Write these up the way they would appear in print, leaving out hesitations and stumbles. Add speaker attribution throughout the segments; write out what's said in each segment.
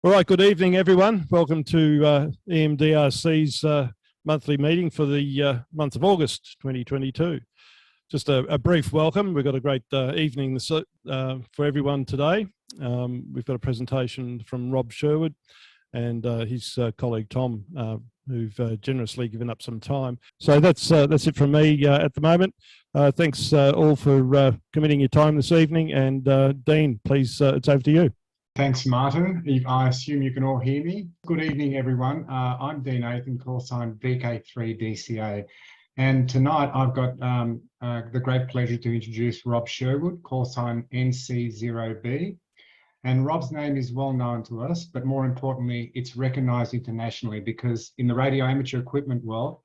Speaker 1: All right, good evening, everyone. Welcome to EMDRC's monthly meeting for the month of August 2022. Just a brief welcome. We've got a great evening for everyone today. We've got a presentation from Rob Sherwood and his colleague Tom, who've generously given up some time. So that's it from me at the moment. Thanks all for committing your time this evening. And Dean, please, it's over to you.
Speaker 2: Thanks, Martin. I assume you can all hear me. Good evening, everyone. I'm Dean Athan, call sign VK3DCA. And tonight I've got the great pleasure to introduce Rob Sherwood, call sign NC0B. And Rob's name is well known to us, but more importantly, it's recognised internationally because in the radio amateur equipment world,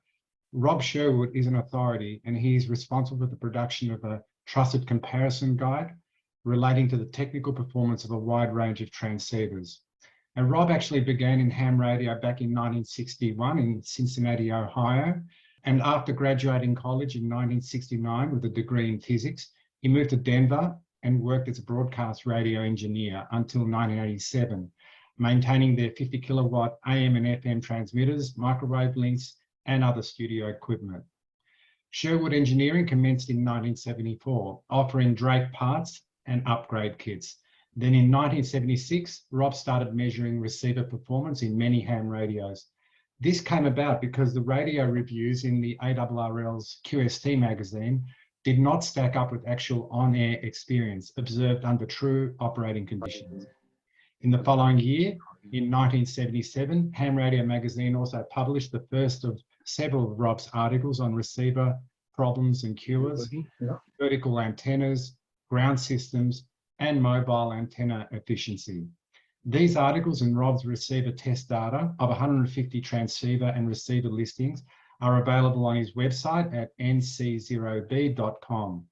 Speaker 2: Rob Sherwood is an authority and he's responsible for the production of a trusted comparison guide relating to the technical performance of a wide range of transceivers. And Rob actually began in ham radio back in 1961 in Cincinnati, Ohio. And after graduating college in 1969 with a degree in physics, he moved to Denver and worked as a broadcast radio engineer until 1987, maintaining their 50 kilowatt AM and FM transmitters, microwave links, and other studio equipment. Sherwood Engineering commenced in 1974, offering Drake parts and upgrade kits. Then in 1976, Rob started measuring receiver performance in many ham radios. This came about because the radio reviews in the ARRL's QST magazine did not stack up with actual on-air experience observed under true operating conditions. In the following year, in 1977, Ham Radio magazine also published the first of several of Rob's articles on receiver problems and cures, vertical antennas, ground systems, and mobile antenna efficiency. These articles and Rob's receiver test data of 150 transceiver and receiver listings are available on his website at nc0b.com.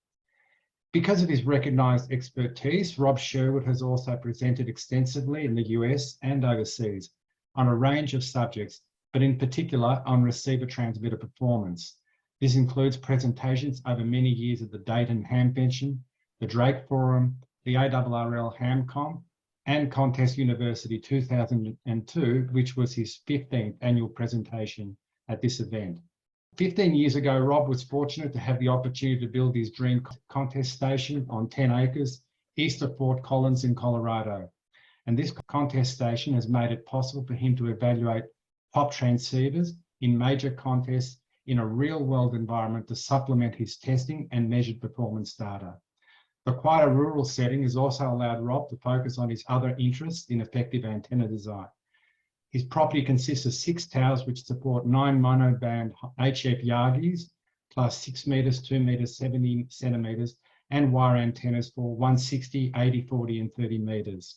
Speaker 2: Because of his recognised expertise, Rob Sherwood has also presented extensively in the US and overseas on a range of subjects, but in particular on receiver transmitter performance. This includes presentations over many years at the Dayton Hamvention, the Drake Forum, the ARRL Hamcom, and Contest University 2002, which was his 15th annual presentation at this event. 15 years ago, Rob was fortunate to have the opportunity to build his dream contest station on 10 acres east of Fort Collins in Colorado. And this contest station has made it possible for him to evaluate top transceivers in major contests in a real-world environment to supplement his testing and measured performance data. The quite a rural setting has also allowed Rob to focus on his other interests in effective antenna design. His property consists of 6 towers which support 9 monoband HF Yagis, plus 6 meters, 2 meters, 70 centimeters, and wire antennas for 160, 80, 40, and 30 meters.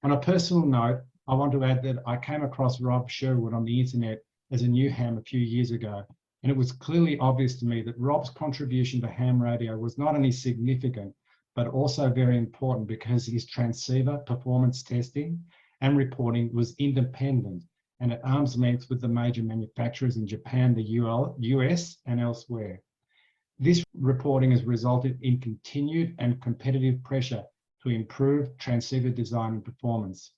Speaker 2: On a personal note, I want to add that I came across Rob Sherwood on the internet as a new ham a few years ago, and it was clearly obvious to me that Rob's contribution to ham radio was not only significant, but also very important because his transceiver performance testing and reporting was independent and at arm's length with the major manufacturers in Japan, the US, and elsewhere. This reporting has resulted in continued and competitive pressure to improve transceiver design and performance.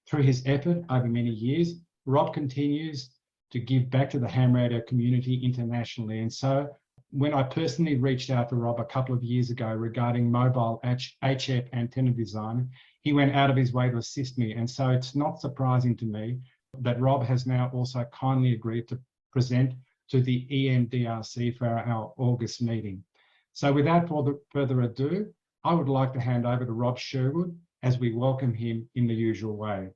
Speaker 2: Through his effort over many years, Rob continues to give back to the ham radio community internationally. And so when I personally reached out to Rob a couple of years ago regarding mobile HF antenna design, he went out of his way to assist me. And so it's not surprising to me that Rob has now also kindly agreed to present to the EMDRC for our August meeting. So without further ado, I would like to hand over to Rob Sherwood as we welcome him in the usual way.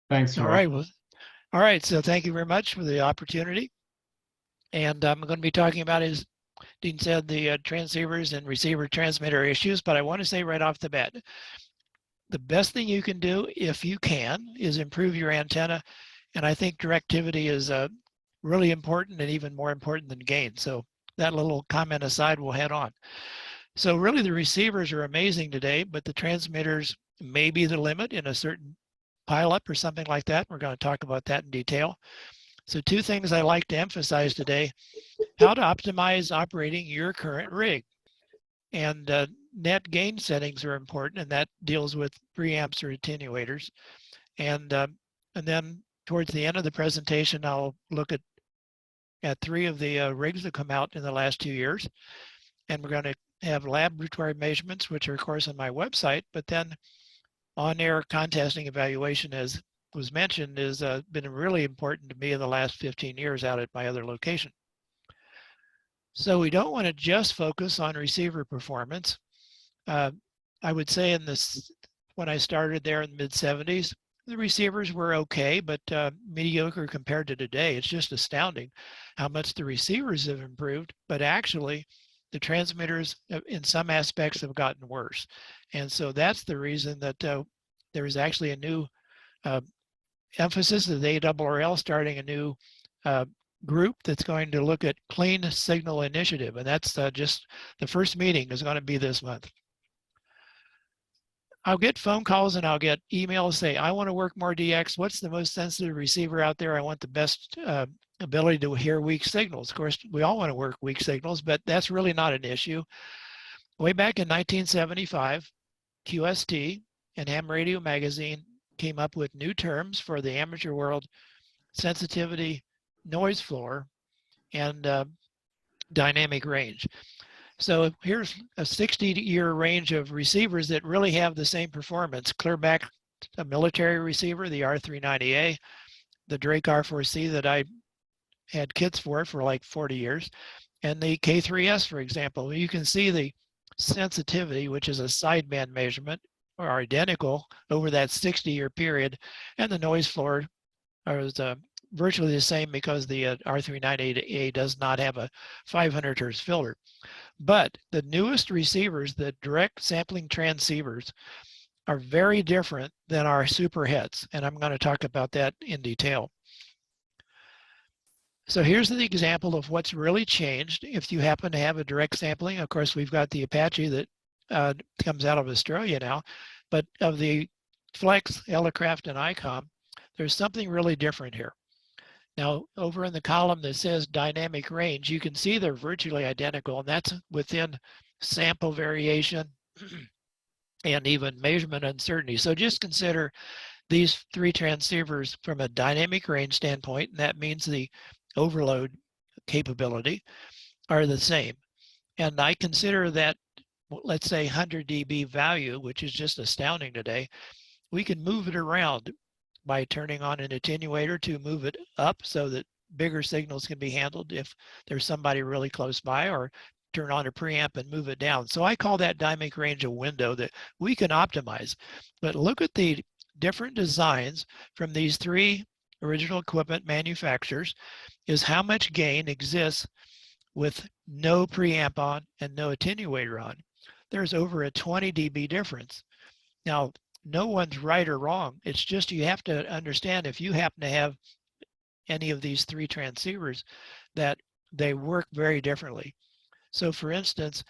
Speaker 2: Thanks, Rob.
Speaker 3: All right, so thank you very much for the opportunity. And I'm going to be talking about, as Dean said, the transceivers and receiver transmitter issues, but I want to say right off the bat, the best thing you can do, if you can, is improve your antenna. And I think directivity is really important and even more important than gain. So that little comment aside, we'll head on. So really the receivers are amazing today, but the transmitters may be the limit in a certain pileup or something like that. We're going to talk about that in detail. So 2 things I like to emphasize today: how to optimize operating your current rig. And net gain settings are important, and that deals with preamps or attenuators. And then towards the end of the presentation, I'll look at 3 of the rigs that come out in the last 2 years. And we're going to have laboratory measurements, which are of course on my website, but then on-air contesting evaluation, as was mentioned, has been really important to me in the last 15 years out at my other location. So we don't want to just focus on receiver performance. I would say when I started there in the mid-70s, the receivers were okay, but mediocre compared to today. It's just astounding how much the receivers have improved, but actually the transmitters in some aspects have gotten worse. And so that's the reason that there is actually a new emphasis of the ARRL starting a new group that's going to look at clean signal initiative. And that's just the first meeting is going to be this month. I'll get phone calls and I'll get emails say, I want to work more DX. What's the most sensitive receiver out there? I want the best ability to hear weak signals. Of course, we all want to work weak signals, but that's really not an issue. Way back in 1975, QST and Ham Radio Magazine came up with new terms for the amateur world: sensitivity, noise floor, and dynamic range. So here's a 60-year range of receivers that really have the same performance. Clear back a military receiver, the R390A, the Drake R4C that I had kits for like 40 years, and the K3S, for example. You can see the sensitivity, which is a sideband measurement, are identical over that 60-year period, and the noise floor is virtually the same because the R390A does not have a 500 hertz filter. But the newest receivers, the direct sampling transceivers, are very different than our superheads, and I'm going to talk about that in detail. So here's the example of what's really changed if you happen to have a direct sampling. Of course, we've got the Apache that comes out of Australia now, but of the Flex, Elecraft, and Icom, there's something really different here. Now, over in the column that says dynamic range, you can see they're virtually identical, and that's within sample variation and even measurement uncertainty. So just consider these 3 transceivers from a dynamic range standpoint, and that means the overload capability are the same. And I consider that, let's say, 100 dB value, which is just astounding today. We can move it around by turning on an attenuator to move it up so that bigger signals can be handled if there's somebody really close by, or turn on a preamp and move it down. So I call that dynamic range a window that we can optimize. But look at the different designs from these 3 original equipment manufacturers, is how much gain exists with no preamp on and no attenuator on. There's over a 20 dB difference. Now, no one's right or wrong. It's just you have to understand, if you happen to have any of these 3 transceivers, that they work very differently. So for instance,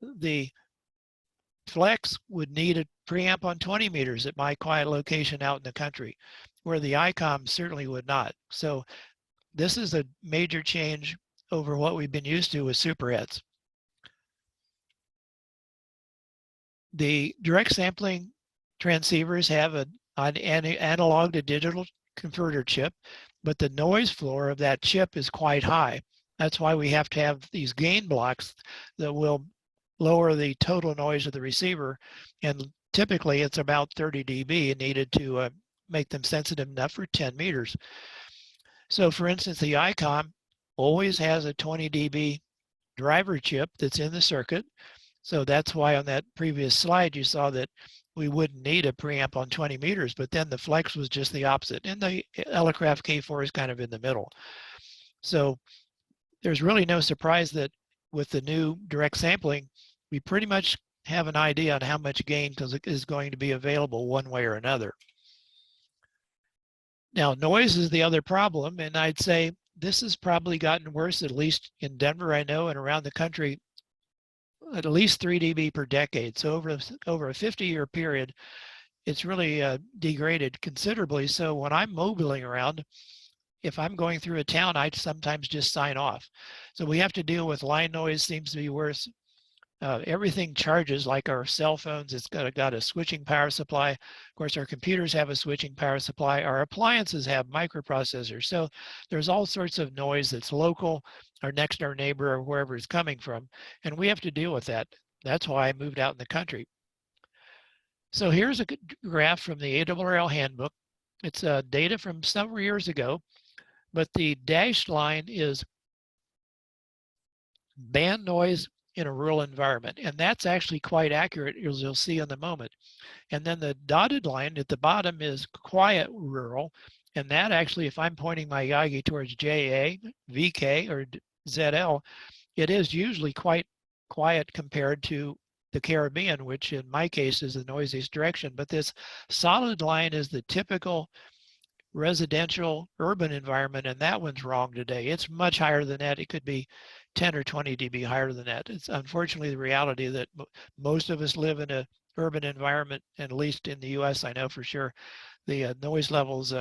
Speaker 3: the Flex would need a preamp on 20 meters at my quiet location out in the country, where the Icom certainly would not. So this is a major change over what we've been used to with superheads. The direct sampling transceivers have an analog to digital converter chip, but the noise floor of that chip is quite high. That's why we have to have these gain blocks that will lower the total noise of the receiver. And typically it's about 30 dB needed to make them sensitive enough for 10 meters. So for instance, the Icom always has a 20 dB driver chip that's in the circuit. So that's why on that previous slide you saw that we wouldn't need a preamp on 20 meters, but then the Flex was just the opposite. And the Elecraft K4 is kind of in the middle. So there's really no surprise that with the new direct sampling, we pretty much have an idea on how much gain is going to be available one way or another. Now, noise is the other problem, and I'd say this has probably gotten worse, at least in Denver, I know, and around the country, at least 3 dB per decade. So over a 50-year period, it's really degraded considerably. So when I'm mobiling around, if I'm going through a town, I sometimes just sign off. So we have to deal with line noise, seems to be worse. everything charges like our cell phones. It's got a switching power supply. Of course, our computers have a switching power supply. Our appliances have microprocessors. So there's all sorts of noise that's local, or next door neighbor, or wherever it's coming from. And we have to deal with that. That's why I moved out in the country. So here's a graph from the ARRL handbook. It's data from several years ago, but the dashed line is band noise in a rural environment. And that's actually quite accurate, as you'll see in a moment. And then the dotted line at the bottom is quiet rural. And that actually, if I'm pointing my Yagi towards JA, VK, or ZL, it is usually quite quiet compared to the Caribbean, which in my case is the noisiest direction. But this solid line is the typical residential urban environment, and that one's wrong today. It's much higher than that. It could be 10 or 20 dB higher than that. It's unfortunately the reality that most of us live in an urban environment, and at least in the US, I know for sure, the noise level's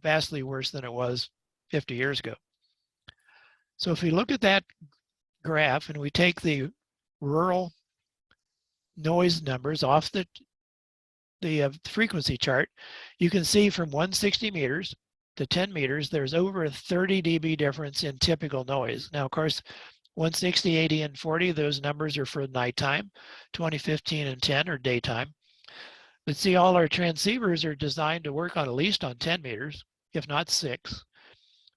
Speaker 3: vastly worse than it was 50 years ago. So if we look at that graph and we take the rural noise numbers off the frequency chart, you can see from 160 meters to 10 meters, there's over a 30 dB difference in typical noise. Now, of course, 160, 80, and 40, those numbers are for nighttime. 20, 15, and 10 are daytime. But see, all our transceivers are designed to work on at least on 10 meters, if not 6.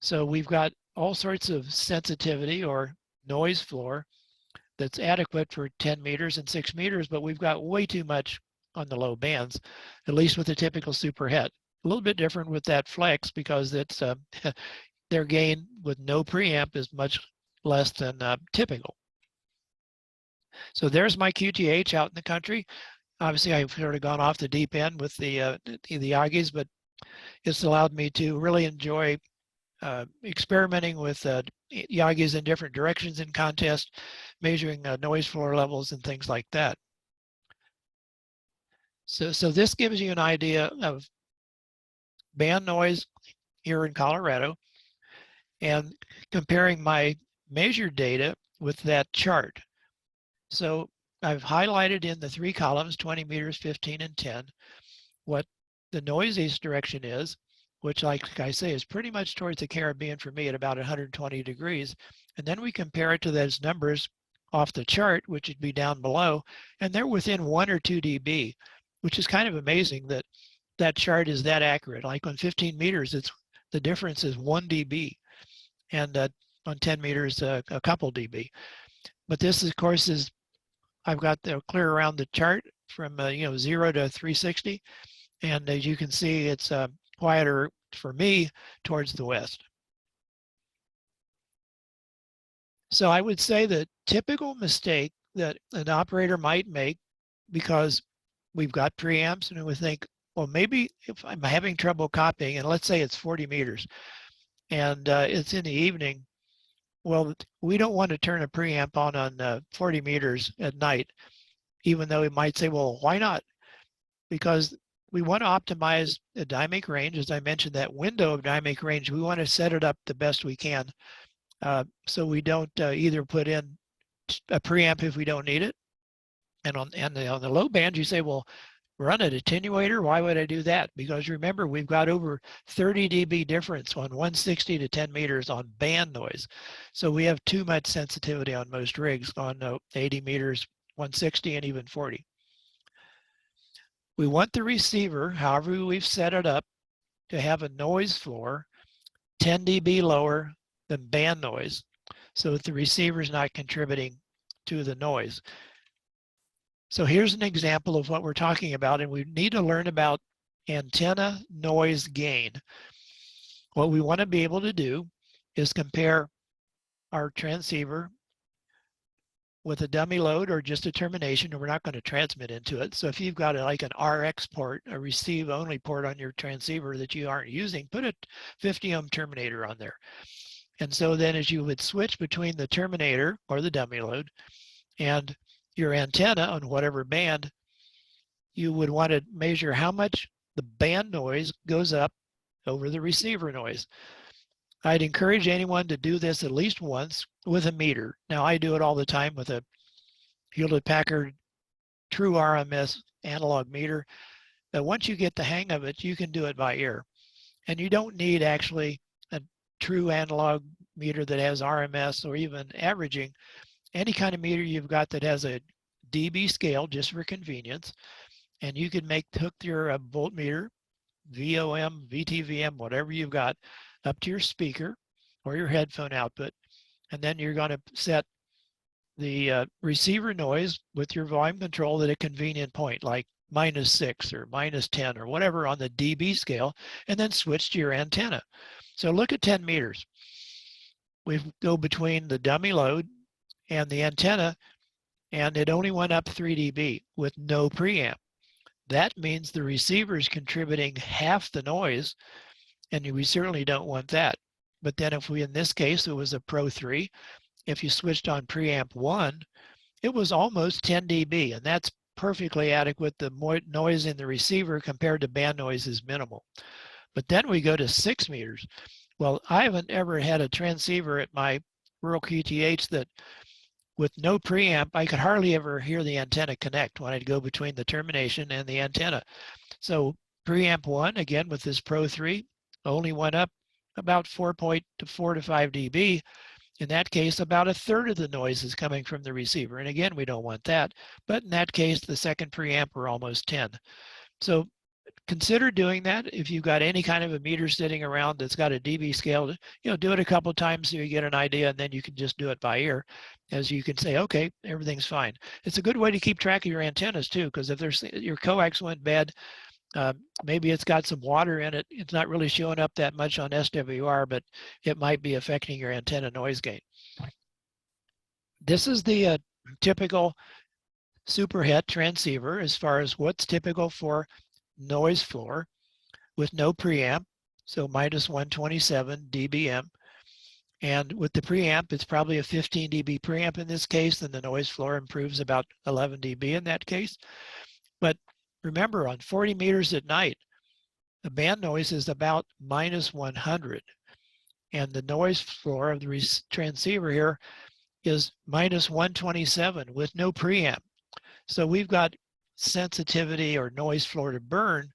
Speaker 3: So we've got all sorts of sensitivity or noise floor that's adequate for 10 meters and 6 meters, but we've got way too much on the low bands, at least with the typical superhet. A little bit different with that flex because it's their gain with no preamp is much less than typical. So there's my QTH out in the country. Obviously, I've sort of gone off the deep end with the Yagis, but it's allowed me to really enjoy experimenting with Yagis in different directions in contest, measuring noise floor levels and things like that. So this gives you an idea of band noise here in Colorado and comparing my measured data with that chart. So I've highlighted in the 3 columns, 20 meters, 15, and 10, what the noisiest direction is, which, like I say, is pretty much towards the Caribbean for me at about 120 degrees. And then we compare it to those numbers off the chart, which would be down below, and they're within 1 or 2 dB, which is kind of amazing that that chart is that accurate. Like on 15 meters, the difference is 1 dB, and on 10 meters, a couple dB. But this, of course, is, I've got the clear around the chart from 0 to 360, and as you can see, it's quieter for me towards the west. So I would say the typical mistake that an operator might make, because we've got preamps and we think, well, maybe if I'm having trouble copying, and let's say it's 40 meters and it's in the evening, well, we don't want to turn a preamp on 40 meters at night, even though we might say, well, why not? Because we want to optimize the dynamic range. As I mentioned, that window of dynamic range, we want to set it up the best we can. So we don't either put in a preamp if we don't need it. And on the low band, you say, well, run an attenuator. Why would I do that? Because remember, we've got over 30 dB difference on 160 to 10 meters on band noise. So we have too much sensitivity on most rigs on 80 meters, 160, and even 40. We want the receiver, however we've set it up, to have a noise floor 10 dB lower than band noise, so that the receiver is not contributing to the noise. So here's an example of what we're talking about, and we need to learn about antenna noise gain. What we want to be able to do is compare our transceiver with a dummy load or just a termination, and we're not going to transmit into it. So if you've got like an RX port, a receive only port on your transceiver that you aren't using, put a 50 ohm terminator on there. And so then as you would switch between the terminator or the dummy load and your antenna on whatever band, you would want to measure how much the band noise goes up over the receiver noise. I'd encourage anyone to do this at least once with a meter. Now I do it all the time with a Hewlett-Packard true RMS analog meter. Once you get the hang of it, you can do it by ear. And you don't need actually a true analog meter that has RMS or even averaging. Any kind of meter you've got that has a dB scale, just for convenience, and you can hook your voltmeter, VOM, VTVM, whatever you've got, up to your speaker or your headphone output, and then you're going to set the receiver noise with your volume control at a convenient point, like -6 or -10 or whatever on the dB scale, and then switch to your antenna. So look at 10 meters. We go between the dummy load and the antenna, and it only went up 3 dB with no preamp. That means the receiver is contributing half the noise, and we certainly don't want that. But then if in this case, it was a Pro 3, if you switched on preamp 1, it was almost 10 dB, and that's perfectly adequate. The noise in the receiver compared to band noise is minimal. But then we go to 6 meters. Well, I haven't ever had a transceiver at my rural QTH that with no preamp, I could hardly ever hear the antenna connect when I'd go between the termination and the antenna. So preamp 1, again with this Pro 3, only went up about 4 to 5 dB. In that case, about a third of the noise is coming from the receiver. And again, we don't want that. But in that case, the second preamp were almost 10. So consider doing that. If you've got any kind of a meter sitting around that's got a dB scale, do it a couple of times so you get an idea, and then you can just do it by ear, as you can say, okay, everything's fine. It's a good way to keep track of your antennas too, because if your coax went bad, maybe it's got some water in it. It's not really showing up that much on SWR, but it might be affecting your antenna noise gain. This is the typical superhet transceiver as far as what's typical for noise floor with no preamp, so -127 dBm. And with the preamp, it's probably a 15 dB preamp in this case, and the noise floor improves about 11 dB in that case. But remember, on 40 meters at night, the band noise is about -100. And the noise floor of the transceiver here is -127 with no preamp. So we've got sensitivity or noise floor to burn.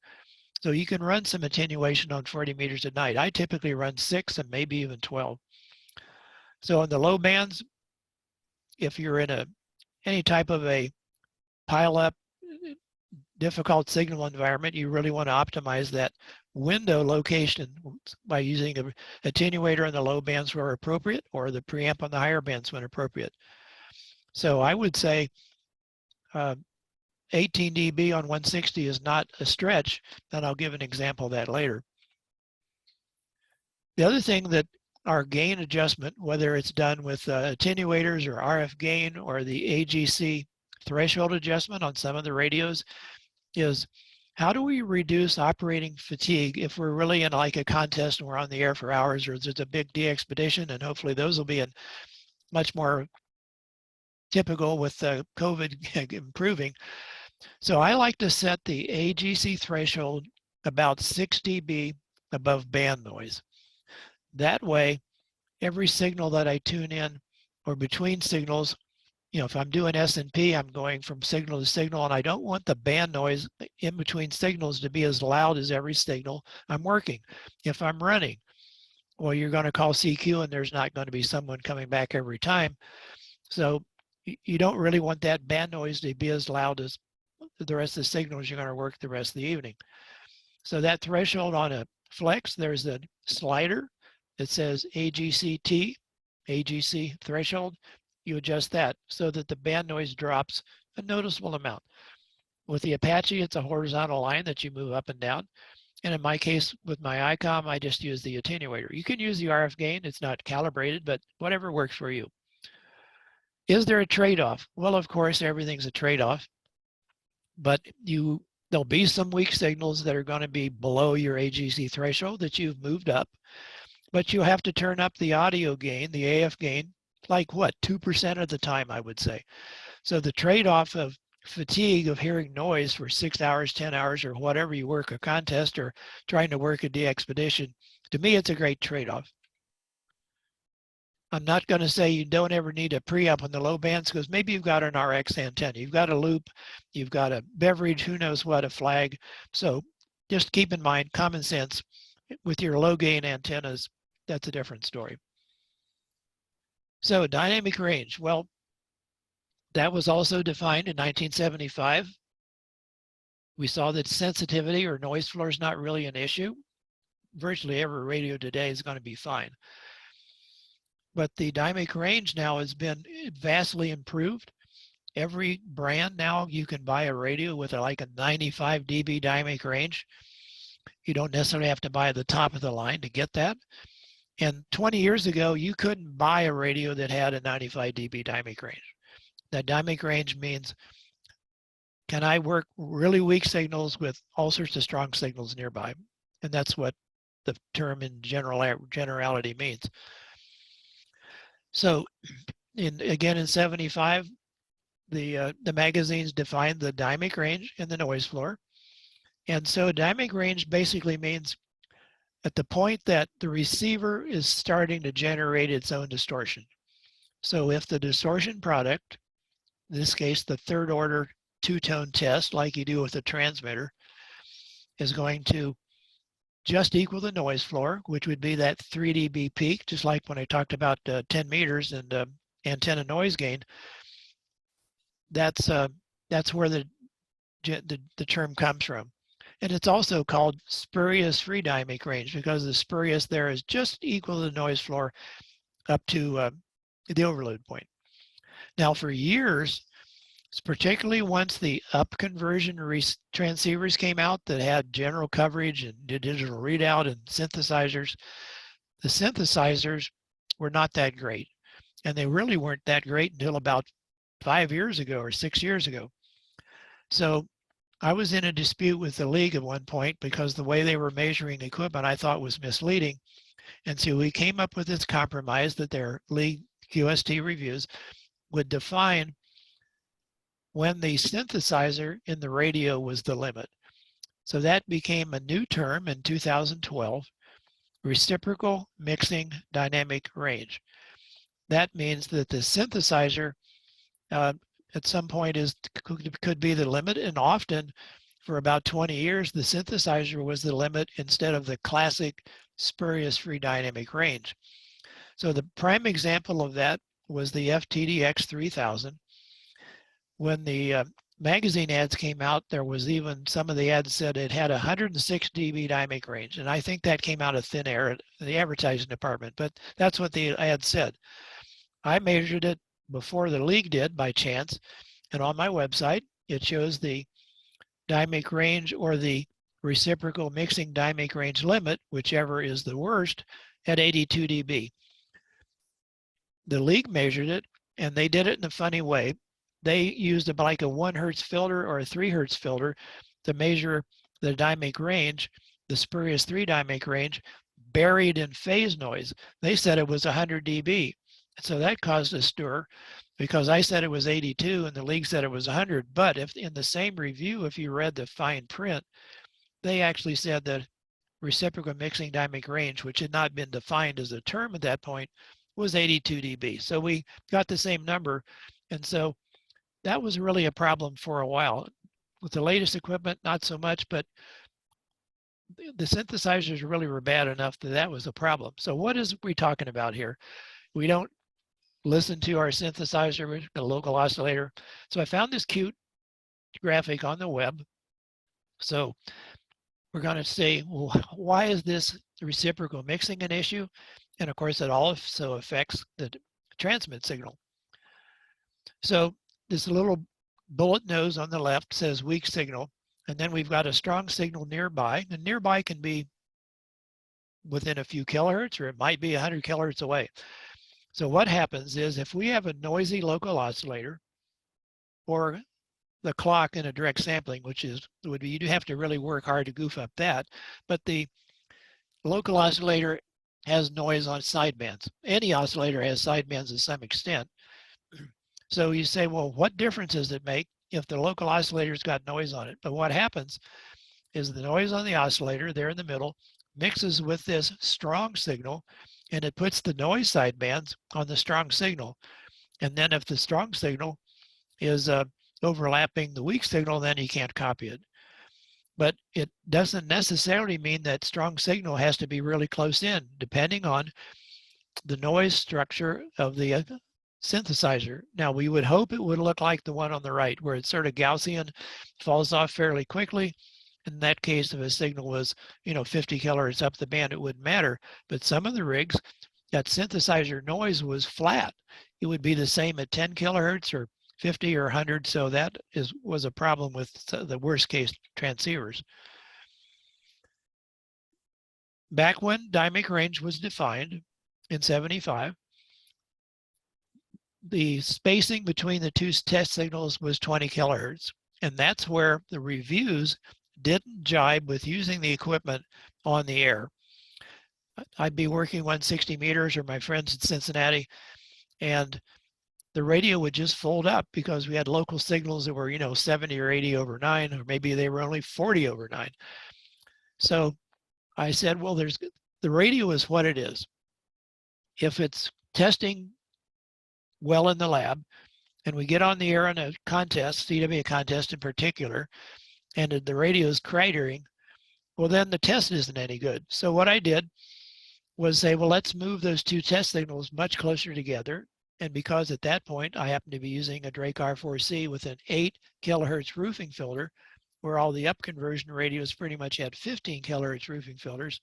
Speaker 3: So you can run some attenuation on 40 meters at night. I typically run 6 and maybe even 12. So in the low bands, if you're in any type of a pile-up, difficult signal environment, you really want to optimize that window location by using an attenuator in the low bands where appropriate, or the preamp on the higher bands when appropriate. So I would say 18 dB on 160 is not a stretch, and I'll give an example of that later. The other thing that our gain adjustment, whether it's done with attenuators or RF gain or the AGC threshold adjustment on some of the radios, is how do we reduce operating fatigue if we're really in like a contest and we're on the air for hours, or there's a big de-expedition, and hopefully those will be in much more typical with COVID improving. So I like to set the AGC threshold about 6 dB above band noise. That way, every signal that I tune in or between signals, if I'm doing S&P, I'm going from signal to signal, and I don't want the band noise in between signals to be as loud as every signal I'm working. If I'm running, well, you're going to call CQ, and there's not going to be someone coming back every time. So you don't really want that band noise to be as loud as the rest of the signals you're going to work the rest of the evening. So that threshold on a flex, there's a slider that says AGCT, AGC threshold. You adjust that so that the band noise drops a noticeable amount. With the Apache, it's a horizontal line that you move up and down. And in my case, with my Icom, I just use the attenuator. You can use the RF gain. It's not calibrated, but whatever works for you. Is there a trade-off? Well, of course, everything's a trade-off. But there'll be some weak signals that are going to be below your AGC threshold that you've moved up. But you have to turn up the audio gain, the AF gain, like what, 2% of the time, I would say. So the trade-off of fatigue of hearing noise for 6 hours, 10 hours, or whatever you work a contest or trying to work a de-expedition, to me, it's a great trade-off. I'm not going to say you don't ever need a preamp on the low bands, because maybe you've got an RX antenna, you've got a loop, you've got a beverage, who knows what, a flag. So just keep in mind, common sense, with your low gain antennas, that's a different story. So dynamic range, well, that was also defined in 1975. We saw that sensitivity or noise floor is not really an issue. Virtually every radio today is going to be fine. But the dynamic range now has been vastly improved. Every brand now, you can buy a radio with like a 95 dB dynamic range. You don't necessarily have to buy the top of the line to get that. And 20 years ago, you couldn't buy a radio that had a 95 dB dynamic range. That dynamic range means, can I work really weak signals with all sorts of strong signals nearby? And that's what the term in generality means. So again, in 75, the magazines defined the dynamic range and the noise floor. And so dynamic range basically means at the point that the receiver is starting to generate its own distortion. So if the distortion product, in this case, the third order two-tone test, like you do with a transmitter, is going to just equal the noise floor, which would be that 3 dB peak, just like when I talked about 10 meters and antenna noise gain. That's where the term comes from. And it's also called spurious free dynamic range, because the spurious there is just equal to the noise floor up to the overload point. Now for years, particularly once the up conversion transceivers came out that had general coverage and digital readout and synthesizers, the synthesizers were not that great. And they really weren't that great until about 5 years ago or 6 years ago. So I was in a dispute with the league at one point because the way they were measuring equipment I thought was misleading. And so we came up with this compromise that their league QST reviews would define when the synthesizer in the radio was the limit. So that became a new term in 2012, reciprocal mixing dynamic range. That means that the synthesizer at some point could be the limit, and often for about 20 years, the synthesizer was the limit instead of the classic spurious free dynamic range. So the prime example of that was the FTDX 3000. When the magazine ads came out, there was even some of the ads said it had 106 dB dynamic range. And I think that came out of thin air in the advertising department, but that's what the ad said. I measured it before the league did by chance. And on my website, it shows the dynamic range or the reciprocal mixing dynamic range limit, whichever is the worst, at 82 dB. The league measured it, and they did it in a funny way. They used like a 1 hertz filter or a 3 hertz filter to measure the dynamic range, the spurious 3 dynamic range, buried in phase noise. They said it was 100 dB. So that caused a stir because I said it was 82 and the league said it was 100. But if in the same review, if you read the fine print, they actually said that reciprocal mixing dynamic range, which had not been defined as a term at that point, was 82 dB. So we got the same number. And so that was really a problem for a while. With the latest equipment, not so much, but the synthesizers really were bad enough that that was a problem. So what is we talking about here? We don't listen to our synthesizer with a local oscillator. So I found this cute graphic on the web. So we're going to say, well, why is this reciprocal mixing an issue? And of course, it also affects the transmit signal. So this little bullet nose on the left says weak signal, and then we've got a strong signal nearby, and nearby can be within a few kilohertz, or it might be 100 kilohertz away. So what happens is if we have a noisy local oscillator or the clock in a direct sampling, which would be, you do have to really work hard to goof up that, but the local oscillator has noise on sidebands. Any oscillator has sidebands to some extent. So you say, well, what difference does it make if the local oscillator's got noise on it? But what happens is the noise on the oscillator there in the middle mixes with this strong signal, and it puts the noise sidebands on the strong signal. And then if the strong signal is overlapping the weak signal, then you can't copy it. But it doesn't necessarily mean that strong signal has to be really close in, depending on the noise structure of the synthesizer. Now, we would hope it would look like the one on the right, where it's sort of Gaussian, falls off fairly quickly. In that case, if a signal was, 50 kilohertz up the band, it wouldn't matter. But some of the rigs, that synthesizer noise was flat. It would be the same at 10 kilohertz or 50 or 100. So that was a problem with the worst case transceivers. Back when dynamic range was defined in 75, the spacing between the two test signals was 20 kilohertz. And that's where the reviews didn't jibe with using the equipment on the air. I'd be working 160 meters, or my friends in Cincinnati, and the radio would just fold up because we had local signals that were, 70 or 80 over 9, or maybe they were only 40 over 9. So I said, well, the radio is what it is. If it's testing well in the lab, and we get on the air in a contest, CW contest in particular, and the radio is cratering, well, then the test isn't any good. So what I did was say, well, let's move those two test signals much closer together. And because at that point, I happened to be using a Drake R4C with an 8 kilohertz roofing filter, where all the up conversion radios pretty much had 15 kilohertz roofing filters,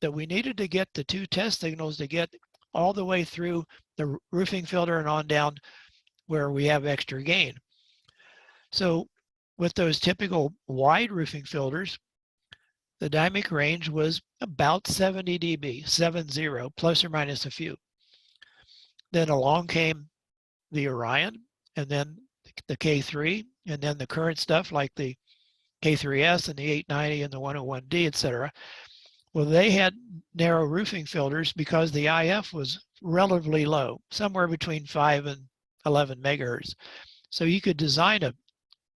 Speaker 3: that we needed to get the two test signals to get all the way through the roofing filter and on down where we have extra gain. So with those typical wide roofing filters, the dynamic range was about 70 dB, 70, plus or minus a few. Then along came the Orion, and then the K3, and then the current stuff like the K3S and the 890 and the 101D, etc. Well, they had narrow roofing filters because the IF was relatively low, somewhere between 5 and 11 megahertz. So you could design a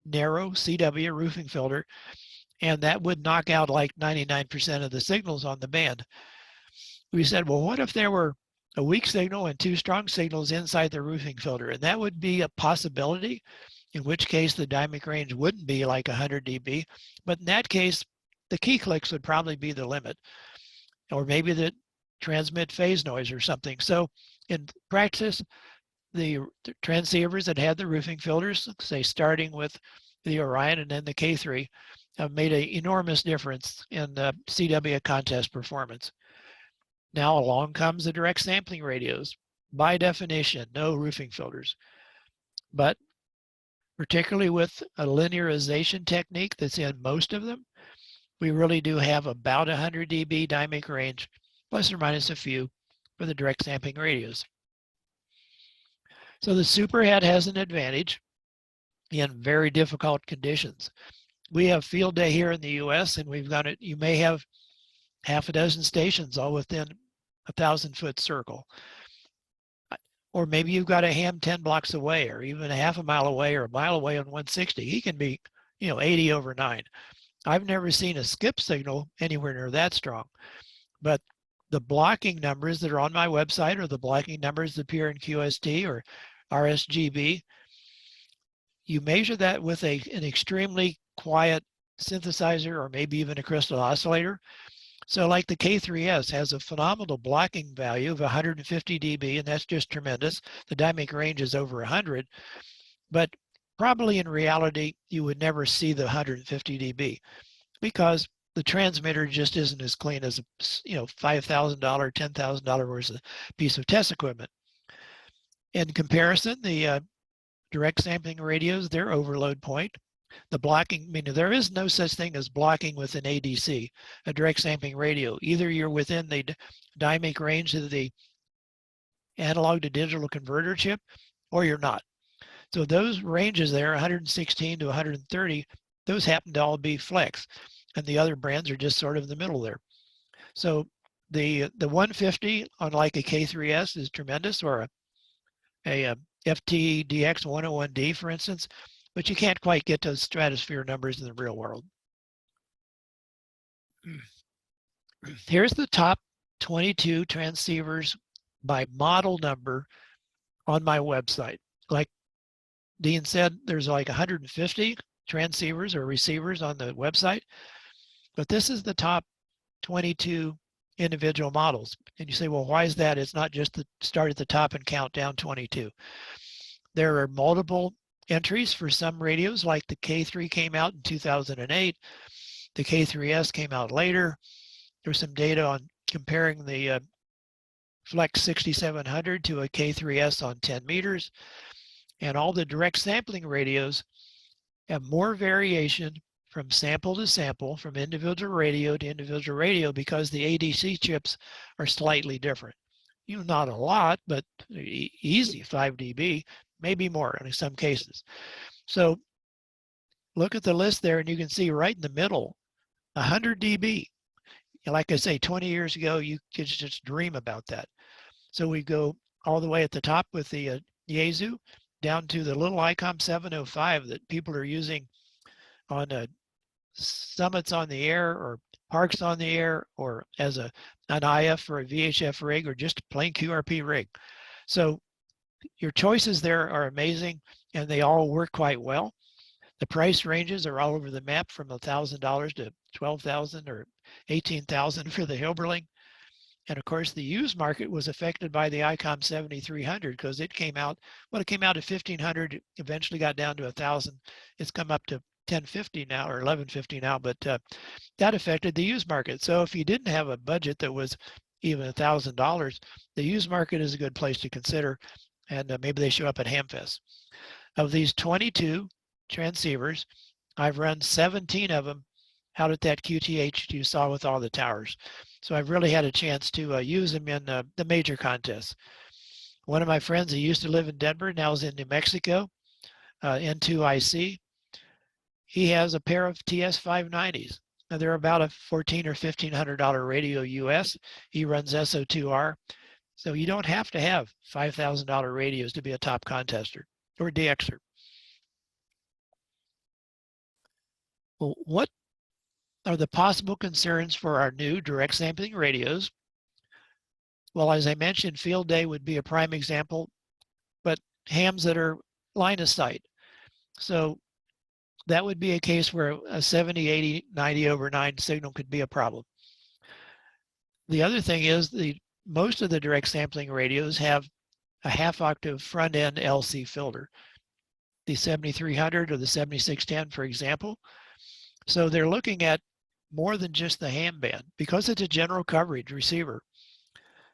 Speaker 3: narrow CW roofing filter, and that would knock out like 99% of the signals on the band. We said, well, what if there were a weak signal and two strong signals inside the roofing filter? And that would be a possibility, in which case the dynamic range wouldn't be like 100 dB. But in that case, the key clicks would probably be the limit, or maybe the transmit phase noise or something. So in practice, the transceivers that had the roofing filters, say starting with the Orion and then the K3, have made an enormous difference in the CW contest performance. Now along comes the direct sampling radios. By definition, no roofing filters. But particularly with a linearization technique that's in most of them, we really do have about 100 dB dynamic range, plus or minus a few, for the direct sampling radios. So the Superhead has an advantage in very difficult conditions. We have field day here in the US, and we've got it, you may have half a dozen stations all within a 1,000-foot circle. Or maybe you've got a ham 10 blocks away, or even a half a mile away, or a mile away on 160. He can be, 80 over 9. I've never seen a skip signal anywhere near that strong. But the blocking numbers that are on my website, or the blocking numbers that appear in QST or RSGB, you measure that with an extremely quiet synthesizer, or maybe even a crystal oscillator. So like the K3S has a phenomenal blocking value of 150 dB, and that's just tremendous. The dynamic range is over 100, but probably in reality, you would never see the 150 dB because the transmitter just isn't as clean as a $5,000, $10,000 worth of piece of test equipment. In comparison, the direct sampling radios, their overload point, the blocking, meaning there is no such thing as blocking with an ADC, a direct sampling radio. Either you're within the dynamic range of the analog to digital converter chip, or you're not. So those ranges there, 116 to 130, those happen to all be flex, and the other brands are just sort of in the middle there. So the 150 on like a K3S is tremendous, or a FTDX 101D, for instance, but you can't quite get those stratosphere numbers in the real world. Here's the top 22 transceivers by model number on my website. Like Dean said, there's like 150 transceivers or receivers on the website, but this is the top 22 individual models. And you say, well, why is that? It's not just the start at the top and count down 22. There are multiple entries for some radios, like the K3 came out in 2008. The K3S came out later. There's some data on comparing the Flex 6700 to a K3S on 10 meters. And all the direct sampling radios have more variation from sample to sample, from individual radio to individual radio, because the ADC chips are slightly different. You know, not a lot, but easy, 5 dB, maybe more in some cases. So look at the list there, and you can see right in the middle, 100 dB. Like I say, 20 years ago, you could just dream about that. So we go all the way at the top with the Yaesu, down to the little Icom 705 that people are using on summits on the air, or parks on the air, or as an IF or a VHF rig, or just a plain QRP rig. So your choices there are amazing, and they all work quite well. The price ranges are all over the map, from $1,000 to $12,000 or $18,000 for the Hilberling. And of course, the used market was affected by the Icom 7300, because it came out, well, it came out at $1,500, eventually got down to $1,000. It's come up to $1,050 now, or $1,150 now, but that affected the used market. So if you didn't have a budget that was even $1,000, the used market is a good place to consider, and maybe they show up at Hamfest. Of these 22 transceivers, I've run 17 of them out at that QTH you saw with all the towers. So I've really had a chance to use them in the major contests. One of my friends, he used to live in Denver, now is in New Mexico, N2IC. He has a pair of TS590s. Now they're about a $1,400 or $1,500 radio US. He runs SO2R. So you don't have to have $5,000 radios to be a top contester or DXer. Well, what are the possible concerns for our new direct sampling radios? Well, as I mentioned, field day would be a prime example, but hams that are line of sight. So that would be a case where a 70, 80, 90/9 signal could be a problem. The other thing is most of the direct sampling radios have a half octave front end LC filter, the 7300 or the 7610, for example. So they're looking at more than just the ham band, because it's a general coverage receiver.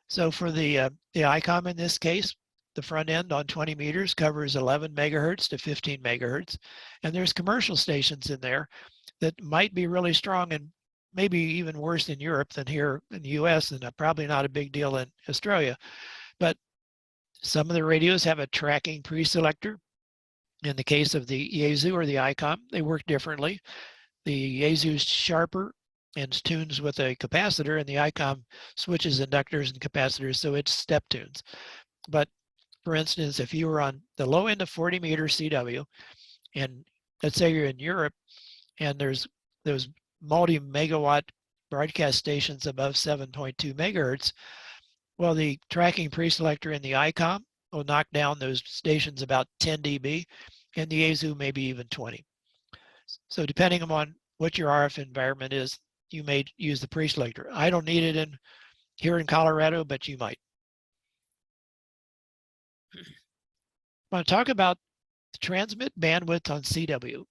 Speaker 3: So for the Icom in this case, the front end on 20 meters covers 11 megahertz to 15 megahertz. And there's commercial stations in there that might be really strong, and maybe even worse in Europe than here in the US, and probably not a big deal in Australia. But some of the radios have a tracking pre-selector. In the case of the Yaesu or the Icom, they work differently. The Yaesu's sharper and tunes with a capacitor, and the Icom switches inductors and capacitors, so it's step tunes. But for instance, if you were on the low end of 40 meter CW, and let's say you're in Europe, and there's those multi-megawatt broadcast stations above 7.2 megahertz, well, the tracking pre-selector in the Icom will knock down those stations about 10 dB, and the Yaesu maybe even 20. So depending on what your RF environment is, you may use the pre-selector. I don't need it here in Colorado, but you might. I want to talk about the transmit bandwidth on CW.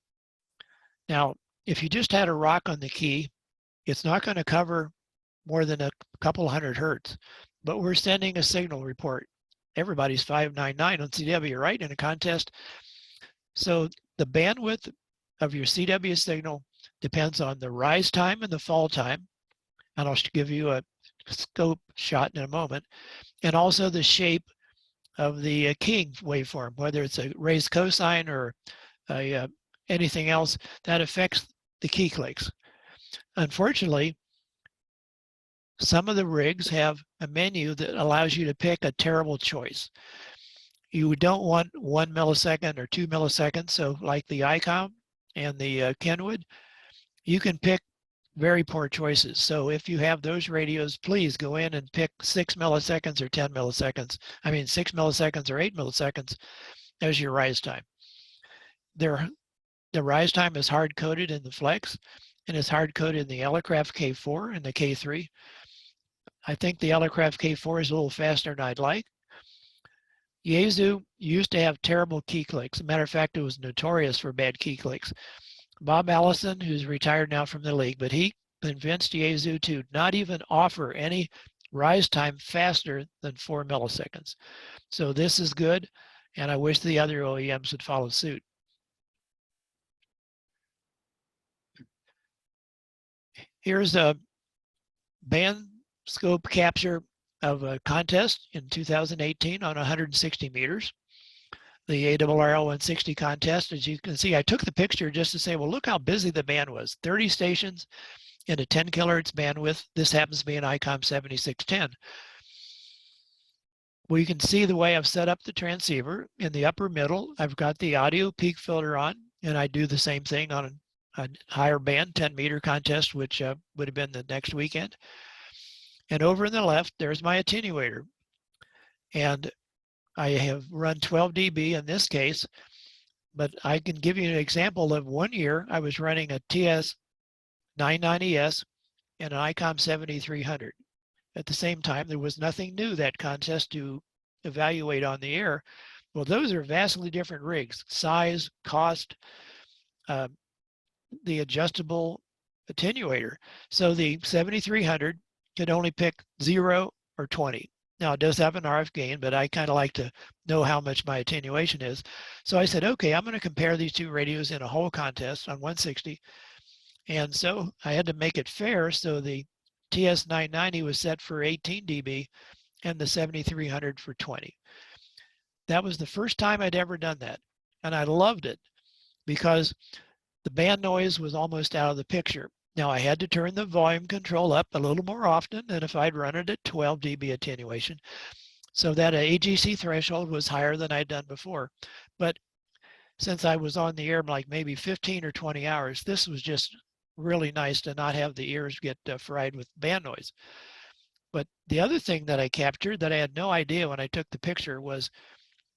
Speaker 3: Now, if you just had a rock on the key, it's not going to cover more than a couple hundred hertz, but we're sending a signal report. Everybody's 599 on CW, right, in a contest. So the bandwidth of your CW signal depends on the rise time and the fall time. And I'll give you a scope shot in a moment. And also the shape of the keying waveform, whether it's a raised cosine or anything else that affects the key clicks. Unfortunately, some of the rigs have a menu that allows you to pick a terrible choice. You don't want 1 millisecond or 2 milliseconds. So like the Icom and the Kenwood, you can pick very poor choices. So if you have those radios, please go in and pick 6 milliseconds or 10 milliseconds. I mean, 6 milliseconds or 8 milliseconds as your rise time. The rise time is hard-coded in the Flex and is hard-coded in the Elecraft K4 and the K3. I think the Elecraft K4 is a little faster than I'd like. Yaesu used to have terrible key clicks. As a matter of fact, it was notorious for bad key clicks. Bob Allison, who's retired now from the league, but he convinced Yaesu to not even offer any rise time faster than 4 milliseconds. So this is good, and I wish the other OEMs would follow suit. Here's a band scope capture of a contest in 2018 on 160 meters. The ARRL 160 contest, as you can see, I took the picture just to say, well, look how busy the band was. 30 stations in a 10 kilohertz bandwidth. This happens to be an Icom 7610. Well, you can see the way I've set up the transceiver. In the upper middle, I've got the audio peak filter on, and I do the same thing on a higher band, 10 meter contest, which would have been the next weekend. And over in the left, there's my attenuator. And I have run 12 dB in this case, but I can give you an example of 1 year I was running a TS 990S and an Icom 7300. At the same time, there was nothing new that contest to evaluate on the air. Well, those are vastly different rigs, size, cost, the adjustable attenuator. So the 7300 could only pick 0 or 20. Now it does have an RF gain, but I kind of like to know how much my attenuation is. So I said, okay, I'm going to compare these two radios in a whole contest on 160. And so I had to make it fair. So the TS990 was set for 18 dB and the 7300 for 20. That was the first time I'd ever done that. And I loved it because the band noise was almost out of the picture. Now I had to turn the volume control up a little more often than if I'd run it at 12 dB attenuation. So that AGC threshold was higher than I'd done before. But since I was on the air like maybe 15 or 20 hours, this was just really nice to not have the ears get fried with band noise. But the other thing that I captured that I had no idea when I took the picture was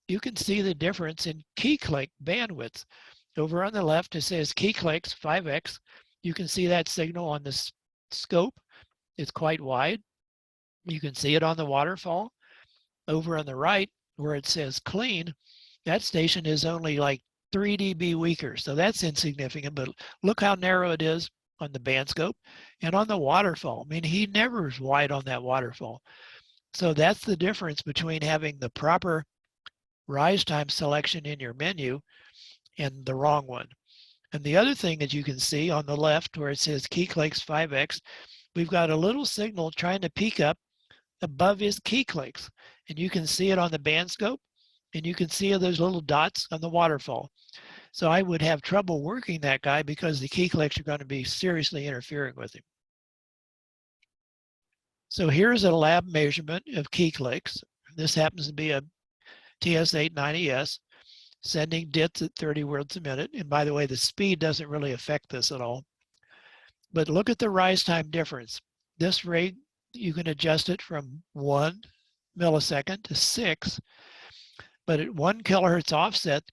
Speaker 3: you can see the difference in key click bandwidth. Over on the left, it says key clicks 5x. You can see that signal on the scope. It's quite wide. You can see it on the waterfall. Over on the right, where it says clean, that station is only like 3 dB weaker. So that's insignificant, but look how narrow it is on the band scope and on the waterfall. I mean, he never is wide on that waterfall. So that's the difference between having the proper rise time selection in your menu and the wrong one. And the other thing, as you can see on the left where it says key clicks 5x, we've got a little signal trying to peak up above his key clicks. And you can see it on the band scope, and you can see those little dots on the waterfall. So I would have trouble working that guy because the key clicks are going to be seriously interfering with him. So here's a lab measurement of key clicks. This happens to be a TS890S. Sending DITs at 30 words a minute. And by the way, the speed doesn't really affect this at all. But look at the rise time difference. This rig, you can adjust it from 1 millisecond to 6. But at 1 kilohertz offset,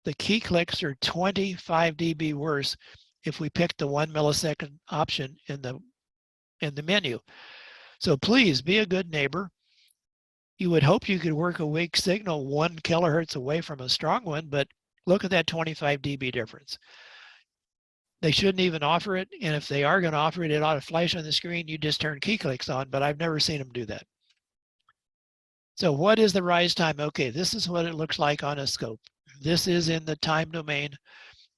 Speaker 3: the key clicks are 25 dB worse if we pick the 1 millisecond option in the menu. So please be a good neighbor. You would hope you could work a weak signal 1 kilohertz away from a strong one, but look at that 25 dB difference. They shouldn't even offer it, and if they are going to offer it, it ought to flash on the screen. You just turn key clicks on, but I've never seen them do that. So what is the rise time? Okay, this is what it looks like on a scope. This is in the time domain.